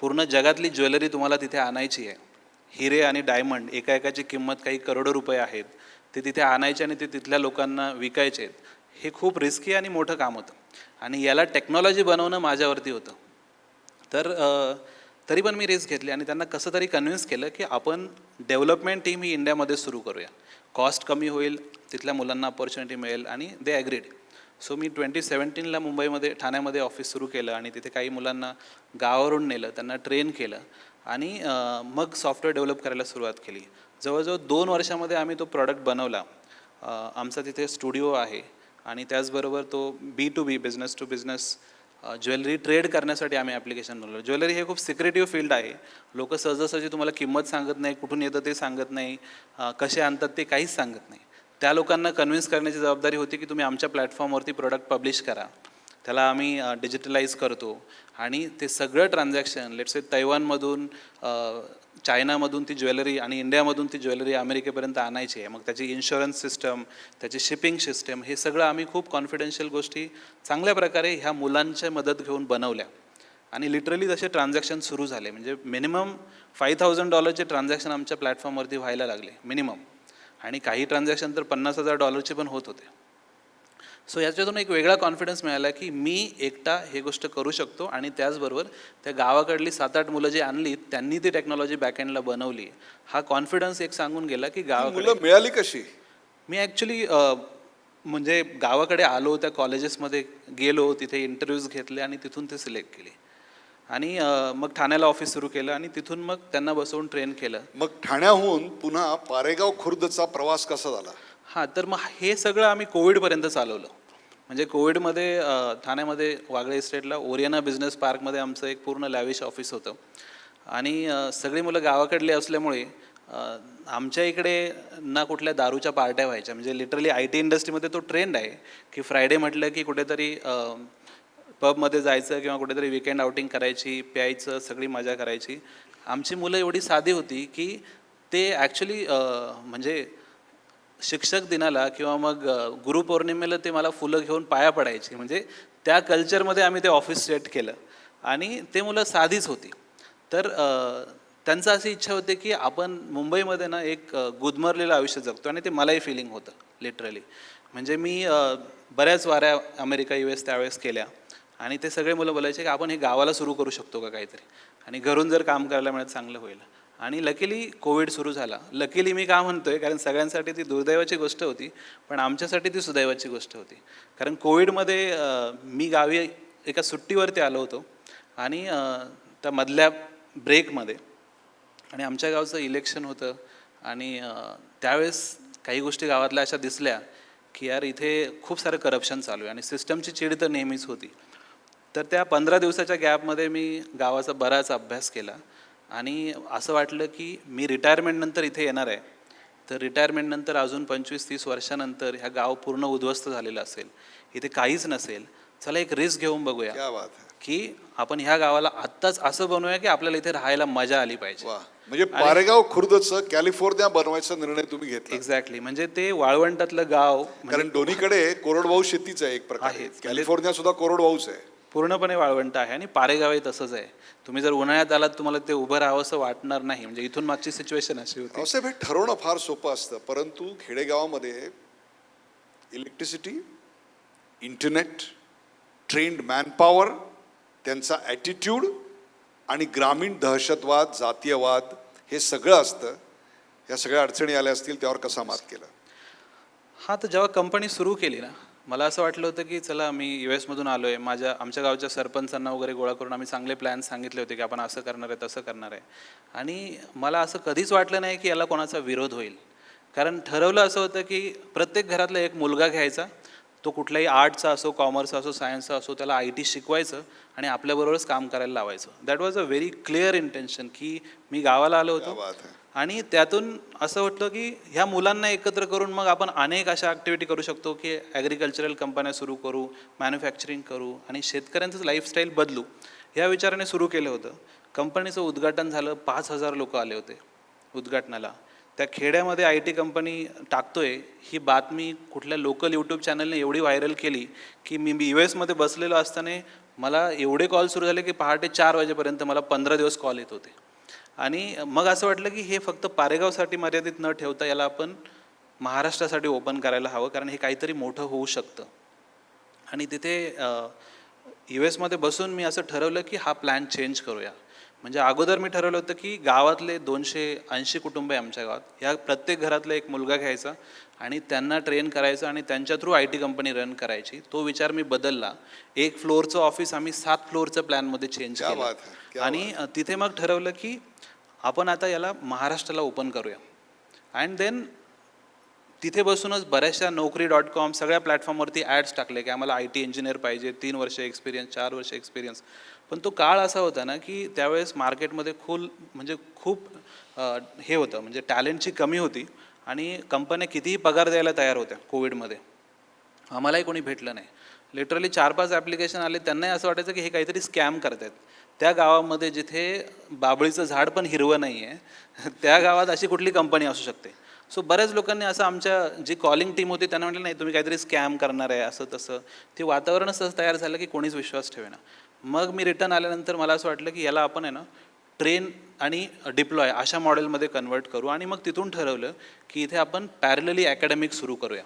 पूर्ण जगातली ज्वेलरी तुम्हाला तिथे आणायची आहे. हिरे आणि डायमंड एकाची किंमत काही करोडो रुपये आहेत, ते तिथे आणायचे आणि ते तिथल्या लोकांना विकायचे आहेत. हे खूप रिस्की आणि मोठं काम होतं आणि याला टेक्नॉलॉजी बनवणं माझ्यावरती होतं. तर तरी पण मी रिस्क घेतली आणि त्यांना कसं तरी कन्व्हिन्स केलं की आपण डेव्हलपमेंट टीम ही इंडियामध्ये सुरू करूया, कॉस्ट कमी होईल, तिथल्या मुलांना अपॉर्च्युनिटी मिळेल. आणि दे ॲग्रीड. सो मी 2017ला मुंबईमध्ये ठाण्यामध्ये ऑफिस सुरू केलं आणि तिथे काही मुलांना गावावरून नेलं, त्यांना ट्रेन केलं आणि मग सॉफ्टवेअर डेव्हलप करायला सुरुवात केली. जवळजवळ 2 वर्षामध्ये आम्ही तो प्रॉडक्ट बनवला. आमचा तिथे स्टुडिओ आहे आणि त्याचबरोबर तो B2B, business to business jewellery trade करण्यासाठी आम्ही ॲप्लिकेशन बनवलं. ज्वेलरी हे खूप सिक्रेटिव्ह फील्ड आहे. लोक सहजासहजी तुम्हाला किंमत सांगत नाही, कुठून येतं ते सांगत नाही, कसे आणतात ते काहीच सांगत नाही. त्या लोकांना कन्व्हिन्स करण्याची जबाबदारी होती की तुम्ही आमच्या प्लॅटफॉर्मवरती प्रोडक्ट पब्लिश करा. त्याला आम्ही डिजिटलाइज करतो आणि ते सगळं ट्रान्झॅक्शन लेट्स से तैवानमधून, चायनामधून ती ज्वेलरी आणि इंडियामधून ती ज्वेलरी अमेरिकेपर्यंत आणायची आहे. मग त्याची इन्शुरन्स सिस्टम, त्याची शिपिंग सिस्टम, हे सगळं आम्ही खूप कॉन्फिडेन्शियल गोष्टी चांगल्या प्रकारे ह्या मुलांच्या मदत घेऊन बनवल्या. आणि लिटरली तसे ट्रान्झॅक्शन सुरू झाले. म्हणजे मिनिमम $5,000 ट्रान्झॅक्शन आमच्या प्लॅटफॉर्मवरती व्हायला लागले मिनिमम. आणि काही ट्रान्झॅक्शन तर $50,000 पण होत होते. सो याच्यातून एक वेगळा कॉन्फिडन्स मिळाला की मी एकटा हे गोष्ट करू शकतो. आणि त्याचबरोबर त्या गावाकडली 7-8 मुलं जी आणली त्यांनी ती टेक्नॉलॉजी बॅकएंडला बनवली. हा कॉन्फिडन्स एक सांगून गेला की गावाकडे. मुलं मिळाली कशी? मी ॲक्च्युली म्हणजे गावाकडे आलो, त्या कॉलेजेसमध्ये गेलो, तिथे इंटरव्ह्यूज घेतले आणि तिथून ते सिलेक्ट केले. आणि मग ठाण्याला ऑफिस सुरू केलं आणि तिथून मग त्यांना बसवून ट्रेन केलं. मग ठाण्याहून पुन्हा पारेगाव खुर्दचा प्रवास कसा झाला? हां, तर मग हे सगळं आम्ही कोविडपर्यंत चालवलं. म्हणजे कोविडमध्ये ठाण्यामध्ये वागळे इस्टेटला ओरियाना बिझनेस पार्कमध्ये आमचं एक पूर्ण लॅविश ऑफिस होतं. आणि सगळी मुलं गावाकडली असल्यामुळे आमच्या इकडे ना कुठल्या दारूच्या पार्ट्या व्हायच्या, म्हणजे लिटरली आय टी इंडस्ट्रीमध्ये तो ट्रेंड आहे की फ्रायडे म्हटलं की कुठेतरी पबमध्ये जायचं किंवा कुठेतरी विकेंड आउटिंग करायची, प्यायचं, सगळी मजा करायची. आमची मुलं एवढी साधी होती की ते ॲक्च्युली म्हणजे शिक्षक दिनाला किंवा मग गुरुपौर्णिमेला ते मला फुलं घेऊन पाया पडायची. म्हणजे त्या कल्चरमध्ये आम्ही ते ऑफिस सेट केलं आणि ते मुलं साधीच होती. तर त्यांचं अशी इच्छा होती की आपण मुंबईमध्ये ना एक गुदमरलेलं आयुष्य जगतो आणि ते मलाही फिलिंग होतं लिटरली. म्हणजे मी बऱ्याच वाऱ्या अमेरिका US त्यावेळेस केल्या आणि ते सगळे मुलं बोलायचे की आपण हे गावाला सुरू करू शकतो का काहीतरी, आणि घरून जर काम करायला मिळत चांगलं होईल. आणि लकीली कोविड सुरू झाला. लकीली मी का म्हणतोय, कारण सगळ्यांसाठी ती दुर्दैवाची गोष्ट होती, पण आमच्यासाठी ती सुदैवाची गोष्ट होती. कारण कोविडमध्ये मी गावी एका सुट्टीवरती आलो होतो आणि त्या मधल्या ब्रेकमध्ये, आणि आमच्या गावचं इलेक्शन होतं आणि त्यावेळेस काही गोष्टी गावातल्या अशा दिसल्या की यार इथे खूप सारं करप्शन चालू आहे आणि सिस्टमची चीड तर नेहमीच होती. तर त्या 15 दिवसाच्या गॅपमध्ये मी गावाचा बराच अभ्यास केला आणि असं वाटलं की मी रिटायरमेंटनंतर इथे येणार आहे, तर रिटायरमेंटनंतर अजून 25-30 वर्षानंतर ह्या गाव पूर्ण उद्ध्वस्त झालेलं असेल, इथे काहीच नसेल. चला एक रिस्क घेऊन बघूया क्या बात आहे. की आपण ह्या गावाला आत्ताच असं बनवूया की आपल्याला इथे राहायला मजा आली पाहिजे. वा, म्हणजे पारेगाव खुर्दचं कॅलिफोर्निया बनवायचा निर्णय तुम्ही घेतला. एक्झॅक्टली. म्हणजे ते वाळवंटातलं गाव, कारण दोन्हीकडे कोरडवाहू शेतीच आहे एक प्रकारे. आहेच. कॅलिफोर्निया सुद्धा कोरडवाहूच आहे. पूर्णपणे वाळवंट आहे आणि पारेगावही तसंच आहे. तुम्ही जर उन्हाळ्यात आलात तुम्हाला ते उभं राहावं असं वाटणार नाही. म्हणजे इथून मागची सिच्युएशन अशी होती. असं हे ठरवणं फार सोपं असतं, परंतु खेडेगावामध्ये इलेक्ट्रिसिटी, इंटरनेट, ट्रेंड मॅनपॉवर, त्यांचा ॲटिट्यूड आणि ग्रामीण दहशतवाद, जातीयवाद हे सगळं असतं. या सगळ्या अडचणी आल्या असतील, त्यावर कसा मात केला? हां, तर जेव्हा कंपनी सुरू केली ना, मला असं वाटलं होतं की चला मी US मधून आलो आहे, आमच्या गावच्या सरपंचांना वगैरे गोळा करून आम्ही चांगले प्लॅन सांगितले होते की आपण असं करणार आहे, तसं करणार आहे. आणि मला असं कधीच वाटलं नाही की याला कोणाचा विरोध होईल. कारण ठरवलं असं होतं की प्रत्येक घरातला एक मुलगा घ्यायचा, तो कुठल्याही आर्टचा असो, कॉमर्सचा असो, सायन्सचा असो, त्याला IT शिकवायचं आणि आपल्याबरोबरच काम करायला लावायचं. That was a very clear intention की मी गावाला आलो क्या होतो बात आहे. आणि त्यातून असं वाटलं की ह्या मुलांना एकत्र करून मग आपण अनेक अशा ॲक्टिव्हिटी करू शकतो की ॲग्रिकल्चरल कंपन्या सुरू करू, मॅन्युफॅक्चरिंग करू आणि शेतकऱ्यांचं लाईफस्टाईल बदलू, ह्या विचाराने सुरू केलं होतं. कंपनीचं उद्घाटन झालं, 5,000 लोक आले होते उद्घाटनाला. त्या खेड्यामध्ये IT कंपनी टाकतोय ही बातमी कुठल्या लोकल यूट्यूब चॅनलने एवढी व्हायरल केली की मी US मध्ये बसलेलो असताना मला एवढे कॉल सुरू झाले की पहाटे 4 वाजेपर्यंत मला 15 दिवस कॉल येत होते. आणि मग असं वाटलं की हे फक्त पारेगावसाठी मर्यादित न ठेवता याला आपण महाराष्ट्रासाठी ओपन करायला हवं, कारण हे काहीतरी मोठं होऊ शकतं. आणि तिथे US मध्ये बसून मी असं ठरवलं की हा प्लॅन चेंज करूया. म्हणजे अगोदर मी ठरवलं होतं की गावातले 280 कुटुंब आहे आमच्या गावात, ह्या प्रत्येक घरातला एक मुलगा घ्यायचा आणि त्यांना ट्रेन करायचं आणि त्यांच्या थ्रू IT कंपनी रन करायची. तो विचार मी बदलला. 1 फ्लोअरचं ऑफिस आम्ही 7 फ्लोअरच्या प्लॅनमध्ये चेंज क्या केलं बात है, क्या आणि तिथे मग ठरवलं की आपण आता याला महाराष्ट्राला ओपन करूया. अँड देन तिथे बसूनच बऱ्याचशा Naukri.com सगळ्या प्लॅटफॉर्मवरती ॲड्स टाकले की आम्हाला IT इंजिनियर पाहिजे, 3 वर्ष एक्सपिरियन्स, 4 वर्ष एक्सपिरियन्स. पण तो काळ असा होता ना की त्यावेळेस मार्केटमध्ये खूप हे होतं, म्हणजे टॅलेंटची कमी होती आणि कंपन्या कितीही पगार द्यायला तयार होत्या कोविडमध्ये. आम्हालाही कोणी भेटलं नाही. लिटरली 4-5 ॲप्लिकेशन आले, त्यांनाही असं वाटायचं की हे काहीतरी स्कॅम करत आहेत. त्या गावामध्ये जिथे बाभळीचं झाड पण हिरवं नाही आहे, त्या गावात अशी कुठली कंपनी असू शकते. सो बऱ्याच लोकांनी असं, आमच्या जी कॉलिंग टीम होती त्यांना म्हटलं नाही तुम्ही काहीतरी स्कॅम करणार आहे असं तसं. ते वातावरणच असं तयार झालं की कोणीच विश्वास ठेवेना. मग मी रिटर्न आल्यानंतर मला असं वाटलं की याला आपण आहे ना ट्रेन आणि डिप्लॉय अशा मॉडेलमध्ये कन्वर्ट करू. आणि मग तिथून ठरवलं की इथे आपण पॅरलली अकॅडमिक सुरू करूया.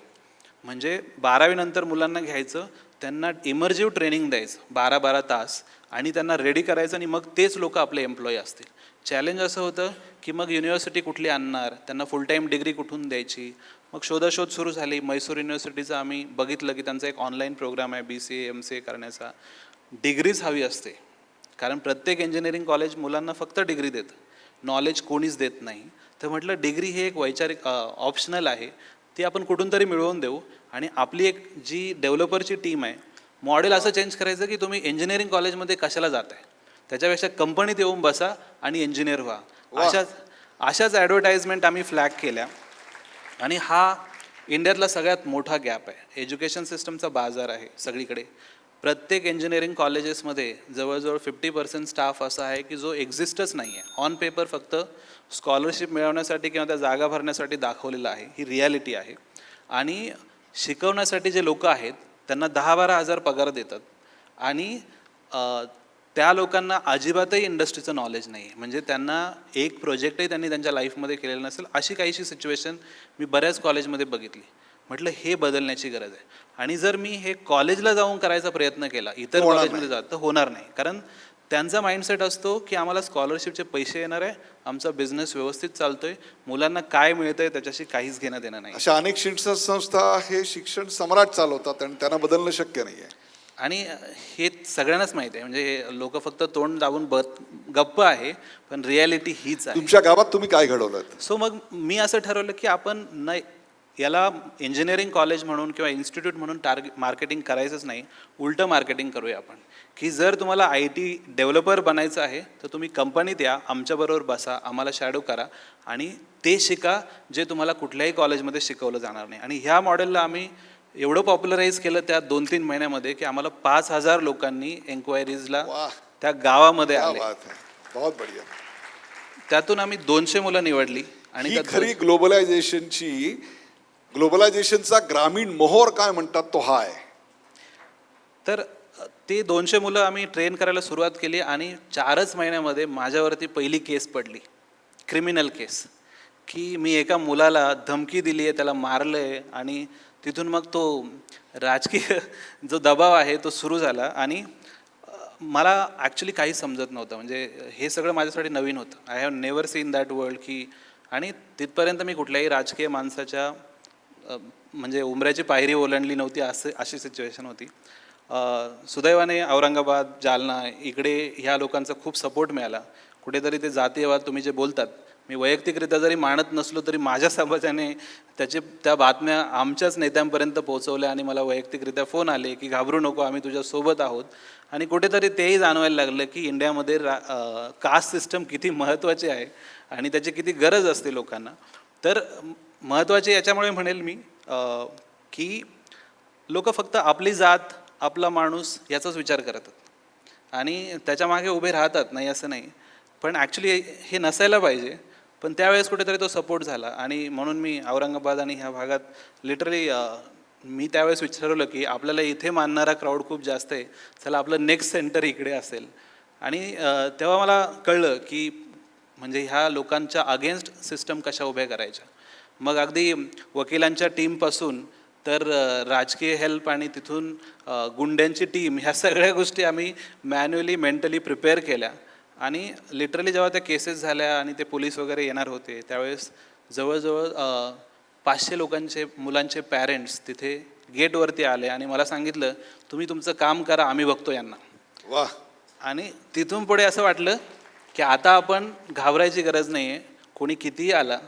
म्हणजे 12वी नंतर मुलांना घ्यायचं, त्यांना इमर्जिव्ह ट्रेनिंग द्यायचं 12-12 तास आणि त्यांना रेडी करायचं आणि मग तेच लोक आपले एम्प्लॉई असतील. चॅलेंज असं होतं की मग युनिव्हर्सिटी कुठली आणणार, त्यांना फुल टाईम डिग्री कुठून द्यायची. मग शोधाशोध सुरू झाली. मैसूर युनिव्हर्सिटीचं आम्ही बघितलं की त्यांचा एक ऑनलाईन प्रोग्राम आहे BCA MCA करण्याचा. डिग्रीच हवी असते, कारण प्रत्येक इंजिनिअरिंग कॉलेज मुलांना फक्त डिग्री देतं, नॉलेज कोणीच देत नाही. तर म्हटलं डिग्री हे एक वैचारिक ऑप्शनल आहे, ती आपण कुठून तरी मिळवून देऊ. आणि आपली एक जी डेव्हलपरची टीम आहे, मॉडेल असं चेंज करायचं की तुम्ही इंजिनिअरिंग कॉलेजमध्ये कशाला जाताय, त्याच्यापेक्षा कंपनीत येऊन बसा आणि इंजिनियर व्हा. अशाच ॲडव्हर्टाईजमेंट आम्ही फ्लॅग केल्या आणि हा इंडियातला सगळ्यात मोठा गॅप आहे. एज्युकेशन सिस्टमचा बाजार आहे सगळीकडे. प्रत्येक इंजिनिअरिंग कॉलेजेसमध्ये जवळजवळ 50% स्टाफ असा आहे की जो एक्झिस्टच नाही आहे. ऑन पेपर फक्त स्कॉलरशिप मिळवण्यासाठी किंवा त्या जागा भरण्यासाठी दाखवलेलं आहे. ही रिॲलिटी आहे. आणि शिकवण्यासाठी जे लोक आहेत त्यांना 10-12 हजार पगार देतात आणि त्या लोकांना अजिबातही इंडस्ट्रीचं नॉलेज नाही आहे. म्हणजे त्यांना एक प्रोजेक्टही त्यांनी त्यांच्या लाईफमध्ये केलेलं नसेल, अशी काहीशी सिच्युएशन मी बऱ्याच कॉलेजमध्ये बघितली. म्हटलं हे बदलण्याची गरज आहे. आणि जर मी हे कॉलेजला जाऊन करायचा प्रयत्न केला, इतर कॉलेजमध्ये जात, तर होणार नाही. कारण त्यांचा माइंडसेट असतो की आम्हाला स्कॉलरशिपचे पैसे येणार आहे, आमचा बिझनेस व्यवस्थित चालतोय, मुलांना काय मिळतंय त्याच्याशी काहीच घेणं देणं नाही. अशा अनेक शिक्षण संस्था हे शिक्षण सम्राट चालवतात आणि त्यांना बदलणं शक्य नाही आहे. आणि हे सगळ्यांनाच माहिती आहे. म्हणजे लोक फक्त तोंड दाबून गप्प आहे, पण रिॲलिटी हीच आहे. तुमच्या गावात तुम्ही काय घडवलं? सो मग मी असं ठरवलं की आपण नाही, याला इंजिनिअरिंग कॉलेज म्हणून किंवा इन्स्टिट्यूट म्हणून मार्केटिंग करायचंच नाही, उलटं मार्केटिंग करूया आपण. की जर तुम्हाला IT डेव्हलपर बनायचं आहे तर तुम्ही कंपनीत या, आमच्याबरोबर बसा, आम्हाला शॅडो करा आणि ते शिका जे तुम्हाला कुठल्याही कॉलेजमध्ये शिकवलं जाणार नाही. आणि ह्या मॉडेलला आम्ही एवढं पॉप्युलराईज केलं त्या 2-3 महिन्यामध्ये की आम्हाला 5,000 लोकांनी एन्क्वायरीजला त्या गावामध्ये आले. बहुत बढिया. त्यातून आम्ही 200 मुलं निवडली. आणि ही खरी ग्लोबलायझेशनचा ग्रामीण मोहर काय म्हणतात तो हा आहे. तर ते 200 मुलं आम्ही ट्रेन करायला सुरुवात केली आणि 4च महिन्यामध्ये माझ्यावरती पहिली केस पडली, क्रिमिनल केस. की मी एका मुलाला धमकी दिली आहे, त्याला मारलं आहे आणि तिथून मग तो राजकीय जो दबाव आहे तो सुरू झाला. आणि मला ॲक्च्युली काही समजत नव्हतं. म्हणजे हे सगळं माझ्यासाठी नवीन होतं. I have never seen that world. की आणि तिथपर्यंत मी कुठल्याही राजकीय माणसाच्या म्हणजे उंबऱ्याची पायरी ओलांडली नव्हती, अशी सिच्युएशन होती. सुदैवाने औरंगाबाद, जालना इकडे ह्या लोकांचा खूप सपोर्ट मिळाला. कुठेतरी ते जातीयवाद तुम्ही जे बोलतात, मी वैयक्तिकरित्या जरी मानत नसलो तरी माझ्या समाजाने त्या बातम्या आमच्याच नेत्यांपर्यंत पोहोचवल्या आणि मला वैयक्तिकरित्या फोन आले की घाबरू नको, आम्ही तुझ्यासोबत आहोत. आणि कुठेतरी तेही जाणवायला लागलं की इंडियामध्ये कास्ट सिस्टम किती महत्त्वाची आहे आणि त्याची किती गरज असते लोकांना. तर महत्त्वाचे याच्यामुळे म्हणेल मी की लोक फक्त आपली जात, आपला माणूस याचाच विचार करतात आणि त्याच्यामागे उभे राहतात, नाही असं नाही. पण ॲक्च्युली हे नसायला पाहिजे. पण त्यावेळेस कुठेतरी तो सपोर्ट झाला आणि म्हणून मी औरंगाबाद आणि ह्या भागात लिटरली मी त्यावेळेस विचारलं की आपल्याला इथे मानणारा क्राऊड खूप जास्त आहे, चला आपलं नेक्स्ट सेंटर इकडे असेल. आणि तेव्हा मला कळलं की म्हणजे ह्या लोकांच्या अगेन्स्ट सिस्टम कशा उभ्या करायच्या. मग अगदी वकिलांच्या टीमपासून तर राजकीय हेल्प आणि तिथून गुंड्यांची टीम, ह्या सगळ्या गोष्टी आम्ही मॅन्युअली मेंटली प्रिपेअर केल्या. आणि लिटरली जेव्हा त्या केसेस झाल्या आणि ते पोलीस वगैरे येणार होते त्यावेळेस जवळजवळ 500 लोकांचे मुलांचे पॅरेंट्स तिथे गेटवरती आले आणि मला सांगितलं तुम्ही तुमचं काम करा, आम्ही बघतो यांना. वाह. आणि तिथून पुढे असं वाटलं की आता आपण घाबरायची गरज नाही आहे, कोणी कितीही आला.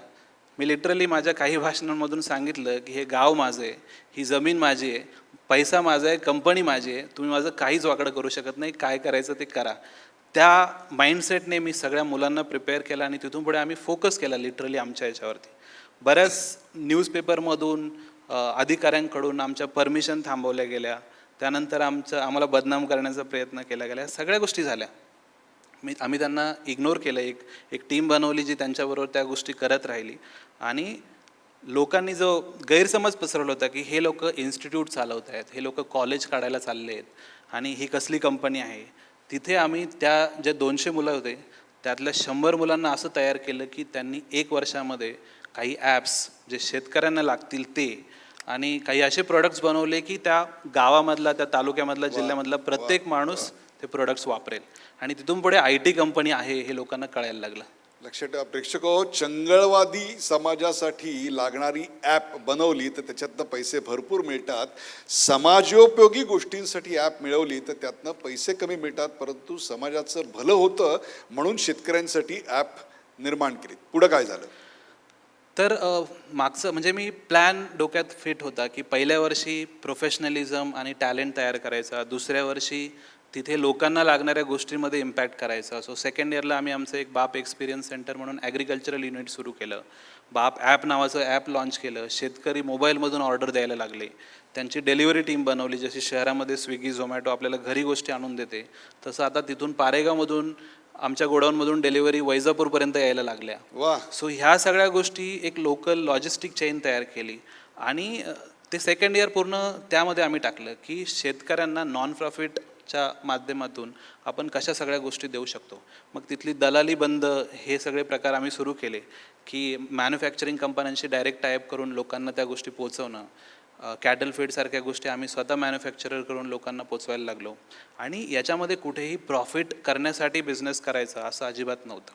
मी लिटरली माझ्या काही भाषणांमधून सांगितलं की हे गाव माझं आहे, ही जमीन माझी आहे, पैसा माझा आहे, कंपनी माझी आहे, तुम्ही माझं काहीच वाकडं करू शकत नाही, काय करायचं ते करा. त्या माइंडसेटने मी सगळ्या मुलांना प्रिपेअर केला आणि तिथून पुढे आम्ही फोकस केला लिटरली आमच्या याच्यावरती. बऱ्याच न्यूजपेपरमधून अधिकाऱ्यांकडून आमच्या परमिशन थांबवल्या गेल्या, त्यानंतर आम्हाला बदनाम करण्याचा प्रयत्न केला गेला, सगळ्या गोष्टी झाल्या. आम्ही त्यांना इग्नोर केलं. एक टीम बनवली जी त्यांच्याबरोबर त्या गोष्टी करत राहिली. आणि लोकांनी जो गैरसमज पसरवला होता की हे लोक इन्स्टिट्यूट चालवत आहेत, हे लोक कॉलेज काढायला चालले आहेत आणि ही कसली कंपनी आहे, तिथे आम्ही त्या जे 200 मुलं होते त्यातल्या 100 मुलांना असं तयार केलं की त्यांनी 1 वर्षामध्ये काही ॲप्स जे शेतकऱ्यांना लागतील ते आणि काही असे प्रोडक्ट्स बनवले की त्या गावामधला, त्या तालुक्यामधला, जिल्ह्यामधला प्रत्येक माणूस ते प्रोडक्ट्स वापरेल. आणि तिथून पुढे IT कंपनी आहे हे लोकांना कळायला लागलं. लक्षात ठेवा प्रेक्षको, चंगळवादी समाजासाठी लागणारी ॲप बनवली तर त्याच्यातनं पैसे भरपूर मिळतात. समाजोपयोगी गोष्टींसाठी ॲप मिळवली तर त्यातनं पैसे कमी मिळतात, परंतु समाजाचं भलं होतं म्हणून शेतकऱ्यांसाठी ॲप निर्माण केली. पुढं काय झालं? तर मागचं म्हणजे मी प्लॅन डोक्यात फिट होता की पहिल्या वर्षी प्रोफेशनलिझम आणि टॅलेंट तयार करायचा, दुसऱ्या वर्षी तिथे लोकांना लागणाऱ्या गोष्टींमध्ये इम्पॅक्ट करायचा. सो सेकंड इयरला आम्ही आमचं एक बाप एक्सपिरियन्स सेंटर म्हणून ॲग्रिकल्चरल युनिट सुरू केलं. बाप ॲप नावाचं ॲप लॉन्च केलं. शेतकरी मोबाईलमधून ऑर्डर द्यायला लागले. त्यांची डिलिव्हरी टीम बनवली. जशी शहरामध्ये स्विगी झोमॅटो आपल्याला घरी गोष्टी आणून देते, तसं आता तिथून पारेगावमधून आमच्या गोडाऊनमधून डिलिव्हरी वैजापूरपर्यंत यायला लागल्या. वा, सो ह्या सगळ्या गोष्टी एक लोकल लॉजिस्टिक चेन तयार केली आणि ते सेकंड इयर पूर्ण त्यामध्ये आम्ही टाकलं की शेतकऱ्यांना नॉन प्रॉफिटच्या माध्यमातून आपण कशा सगळ्या गोष्टी देऊ शकतो. मग तिथली दलाली बंद हे सगळे प्रकार आम्ही सुरू केले की मॅन्युफॅक्चरिंग कंपन्यांशी डायरेक्ट टायअप करून लोकांना त्या गोष्टी पोचवणं. कॅटल फीडसारख्या गोष्टी आम्ही स्वतः मॅन्युफॅक्चरर करून लोकांना पोचवायला लागलो. आणि याच्यामध्ये कुठेही प्रॉफिट करण्यासाठी बिझनेस करायचा असं अजिबात नव्हतं.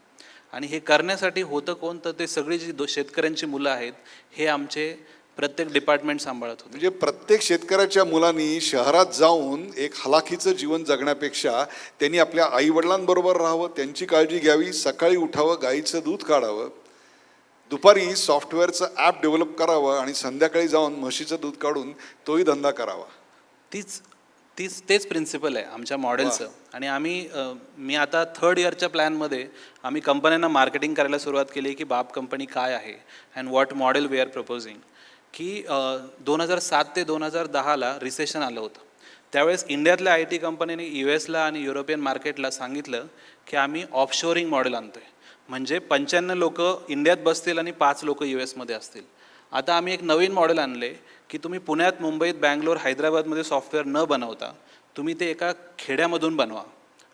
आणि हे करण्यासाठी होतं कोण, तर ते सगळी जी शेतकऱ्यांची मुलं आहेत हे आमचे प्रत्येक डिपार्टमेंट सांभाळत होते. म्हणजे प्रत्येक शेतकऱ्याच्या मुलांनी शहरात जाऊन एक हलाखीचं जीवन जगण्यापेक्षा त्यांनी आपल्या आईवडिलांबरोबर राहावं, त्यांची काळजी घ्यावी, सकाळी उठावं, गाईचं दूध काढावं, दुपारी सॉफ्टवेअरचं ॲप डेव्हलप करावं आणि संध्याकाळी जाऊन म्हशीचं दूध काढून तोही धंदा करावा. तेच प्रिन्सिपल आहे आमच्या मॉडेलचं. आणि मी आता थर्ड इयरच्या प्लॅनमध्ये आम्ही कंपन्यांना मार्केटिंग करायला सुरुवात केली की बाप कंपनी काय आहे and what model we are proposing. की 2007 ते 2010ला रिसेशन आलं होतं. त्यावेळेस इंडियातल्या IT कंपन्यांनी US आणि युरोपियन मार्केटला सांगितलं की आम्ही ऑफशोरिंग मॉडेल आणतोय. म्हणजे 95 लोक इंडियात बसतील आणि 5 लोक US असतील. आता आम्ही एक नवीन मॉडेल आणले की तुम्ही पुण्यात, मुंबईत, बँगलोर, हैदराबादमध्ये सॉफ्टवेअर न बनवता तुम्ही ते एका खेड्यामधून बनवा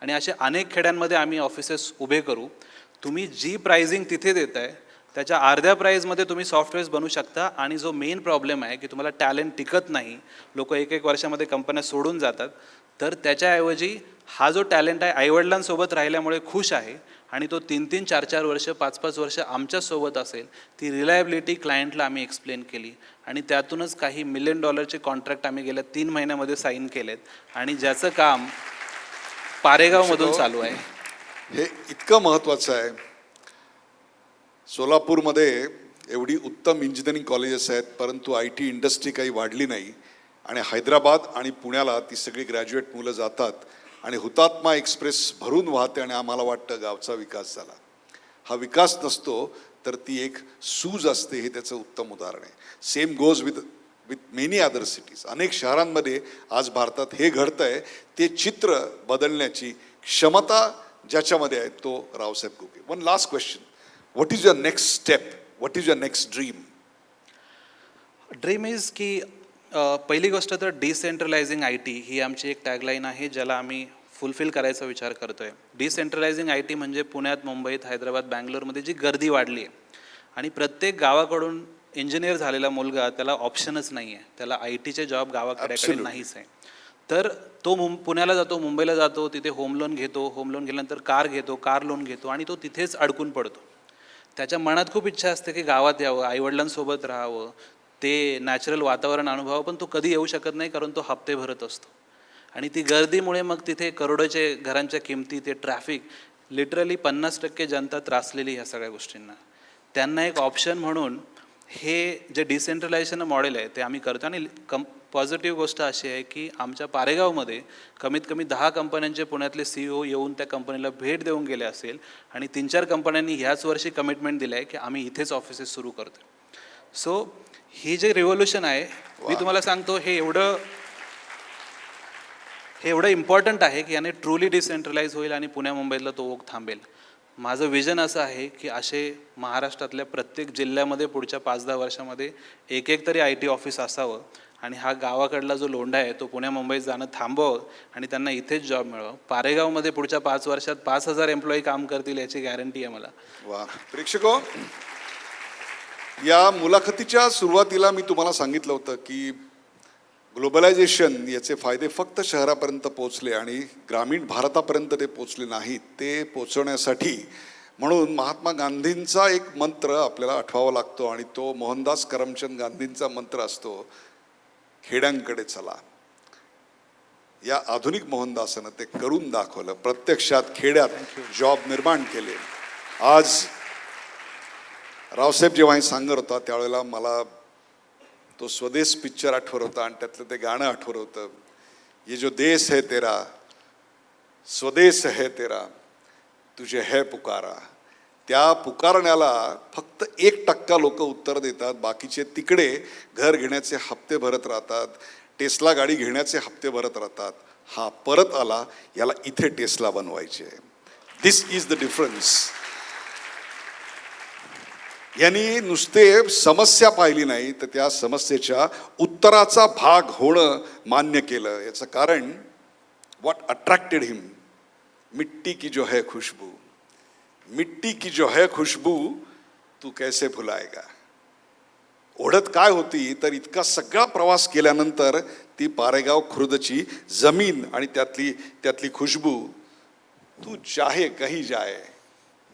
आणि असे अनेक खेड्यांमध्ये आम्ही ऑफिसेस उभे करू. तुम्ही जी प्राइसिंग तिथे देताय त्याच्या अर्ध्या प्राईजमध्ये तुम्ही सॉफ्टवेअर्स बनवू शकता. आणि जो मेन प्रॉब्लेम आहे की तुम्हाला टॅलेंट टिकत नाही, लोक एक वर्षामध्ये कंपन्या सोडून जातात, तर त्याच्याऐवजी हा जो टॅलेंट आहे आईवडिलांसोबत राहिल्यामुळे खुश आहे आणि तो 3-3, 4-4 वर्ष, 5-5 वर्ष आमच्यासोबत असेल. ती रिलायबिलिटी क्लायंटला आम्ही एक्सप्लेन केली आणि त्यातूनच काही $1 मिलियन कॉन्ट्रॅक्ट आम्ही गेल्या 3 महिन्यामध्ये साईन केलेत आणि ज्याचं काम पारेगावमधून चालू आहे. हे इतकं महत्त्वाचं आहे. सोलापूरमध्ये एवढी उत्तम इंजिनिअरिंग कॉलेजेस आहेत, परंतु IT इंडस्ट्री काही वाढली नाही. आणि हैदराबाद आणि पुण्याला ती सगळी ग्रॅज्युएट मुलं जातात आणि हुतात्मा एक्सप्रेस भरून वाहते आणि आम्हाला वाटतं गावचा विकास झाला. हा नसतो तर ती एक सूज असते. हे त्याचं उत्तम उदाहरण आहे. Same goes with many other cities. अनेक शहरांमध्ये आज भारतात हे घडतं आहे. ते चित्र बदलण्याची क्षमता ज्याच्यामध्ये आहे तो Raosaheb Ghuge. One last question. What is your next step? What is your next dream? Dream is की पहिली गोष्ट तर डिसेंट्रलायझिंग IT ही आमची एक टॅगलाईन आहे ज्याला आम्ही फुलफिल करायचा विचार करतो आहे. डिसेंट्रलायझिंग IT म्हणजे पुण्यात, मुंबईत, हैदराबाद, बँगलोरमध्ये जी गर्दी वाढली आहे आणि प्रत्येक गावाकडून इंजिनियर झालेला मुलगा त्याला ऑप्शनच नाही आहे, त्याला ITचे जॉब गावाकडे नाहीच आहे. तर तो पुण्याला जातो, मुंबईला जातो, तिथे होम लोन घेतो, होम लोन घेतल्यानंतर कार घेतो, कार लोन घेतो आणि तो तिथेच अडकून पडतो. त्याच्या मनात खूप इच्छा असते की गावात यावं, आईवडिलांसोबत राहावं, ते नॅचरल वातावरण अनुभवावं, पण तो कधी येऊ शकत नाही कारण तो हप्ते भरत असतो. आणि ती गर्दीमुळे मग तिथे करोडोचे घरांच्या किमती, ते ट्रॅफिक, लिटरली 50% जनता त्रासलेली ह्या सगळ्या गोष्टींना. त्यांना एक ऑप्शन म्हणून हे जे डिसेंट्रलायझेशन मॉडेल आहे ते आम्ही करतो. आणि पॉझिटिव्ह गोष्ट अशी आहे की आमच्या पारेगावमध्ये कमीत कमी 10 कंपन्यांचे पुण्यातले CEO येऊन त्या कंपनीला भेट देऊन गेले असेल आणि 3-4 कंपन्यांनी ह्याच वर्षी कमिटमेंट दिलं आहे की आम्ही इथेच ऑफिसेस सुरू करतो. सो ही जे रिव्होल्युशन आहे, मी तुम्हाला सांगतो, हे एवढं इम्पॉर्टंट आहे की याने ट्रूली डिसेंट्रलाइज होईल आणि पुण्या मुंबईतला तो ओघ थांबेल. माझं विजन असं आहे की असे महाराष्ट्रातल्या प्रत्येक जिल्ह्यामध्ये पुढच्या 5-10 वर्षामध्ये एक तरी IT ऑफिस असावं आणि हा गावाकडला जो लोंढा आहे तो पुण्या मुंबईत जाणं थांबवावं आणि त्यांना इथेच जॉब मिळावं. पारेगावमध्ये पुढच्या 5 वर्षात 5,000 एम्प्लॉई काम करतील याची गॅरंटी आहे मला. वा. प्रेक्षको, या मुलाखतीच्या सुरुवातीला मी तुम्हाला सांगितलं होतं की ग्लोबलायझेशन याचे फायदे फक्त शहरापर्यंत पोचले आणि ग्रामीण भारतापर्यंत ते पोचले नाहीत. ते पोचवण्यासाठी म्हणून महात्मा गांधींचा एक मंत्र आपल्याला आठवावा लागतो आणि तो मोहनदास करमचंद गांधींचा मंत्र असतो, खेड्यांकडे चला. या आधुनिक मोहनदासानं ते करून दाखवलं. प्रत्यक्षात खेड्यात जॉब निर्माण केले. आज रावसाहेब जेव्हा हे सांगत होता त्यावेळेला मला तो स्वदेश पिक्चर आठवत होता आणि त्यातलं ते गाणं आठवत होतं, ये जो देश है तेरा स्वदेश है तेरा तुझे है पुकारा, त्या पुकारण्याला फक्त 1% लोक उत्तर देतात. बाकीचे तिकडे घर घेण्याचे हप्ते भरत राहतात, टेस्ला गाडी घेण्याचे हप्ते भरत राहतात. हा परत आला, याला इथे टेस्ला बनवायचे. दिस इज द डिफरन्स. यांनी नुसते समस्या पाहिली नाही, तर त्या समस्येच्या उत्तराचा भाग होणं मान्य केलं. याचं कारण व्हॉट अट्रॅक्टेड हिम, मिट्टी की जो है खुशबू, मिट्टी की जो है खुशबू तू कैसे भुलाएगा. ओढत काय होती तर इतका सगळा प्रवास केल्यानंतर ती पारेगाव खुर्दची जमीन आणि त्यातली खुशबू, तू चाहे कहीं जाए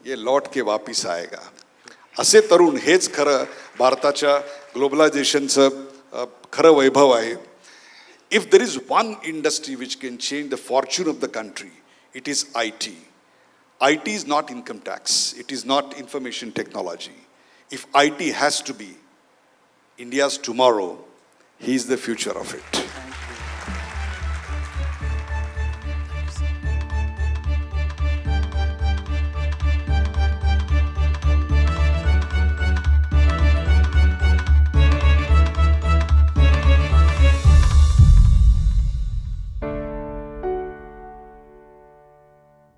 ये लौट के वापिस आएगा. असे तरुण, हेच खरं भारताच्या ग्लोबलायझेशनचं खरं वैभव आहे. If there is one industry which can change the Fortune of the country, it is IT. IT is not income tax. It is not information technology. If IT has to be India's tomorrow, he is the future of it.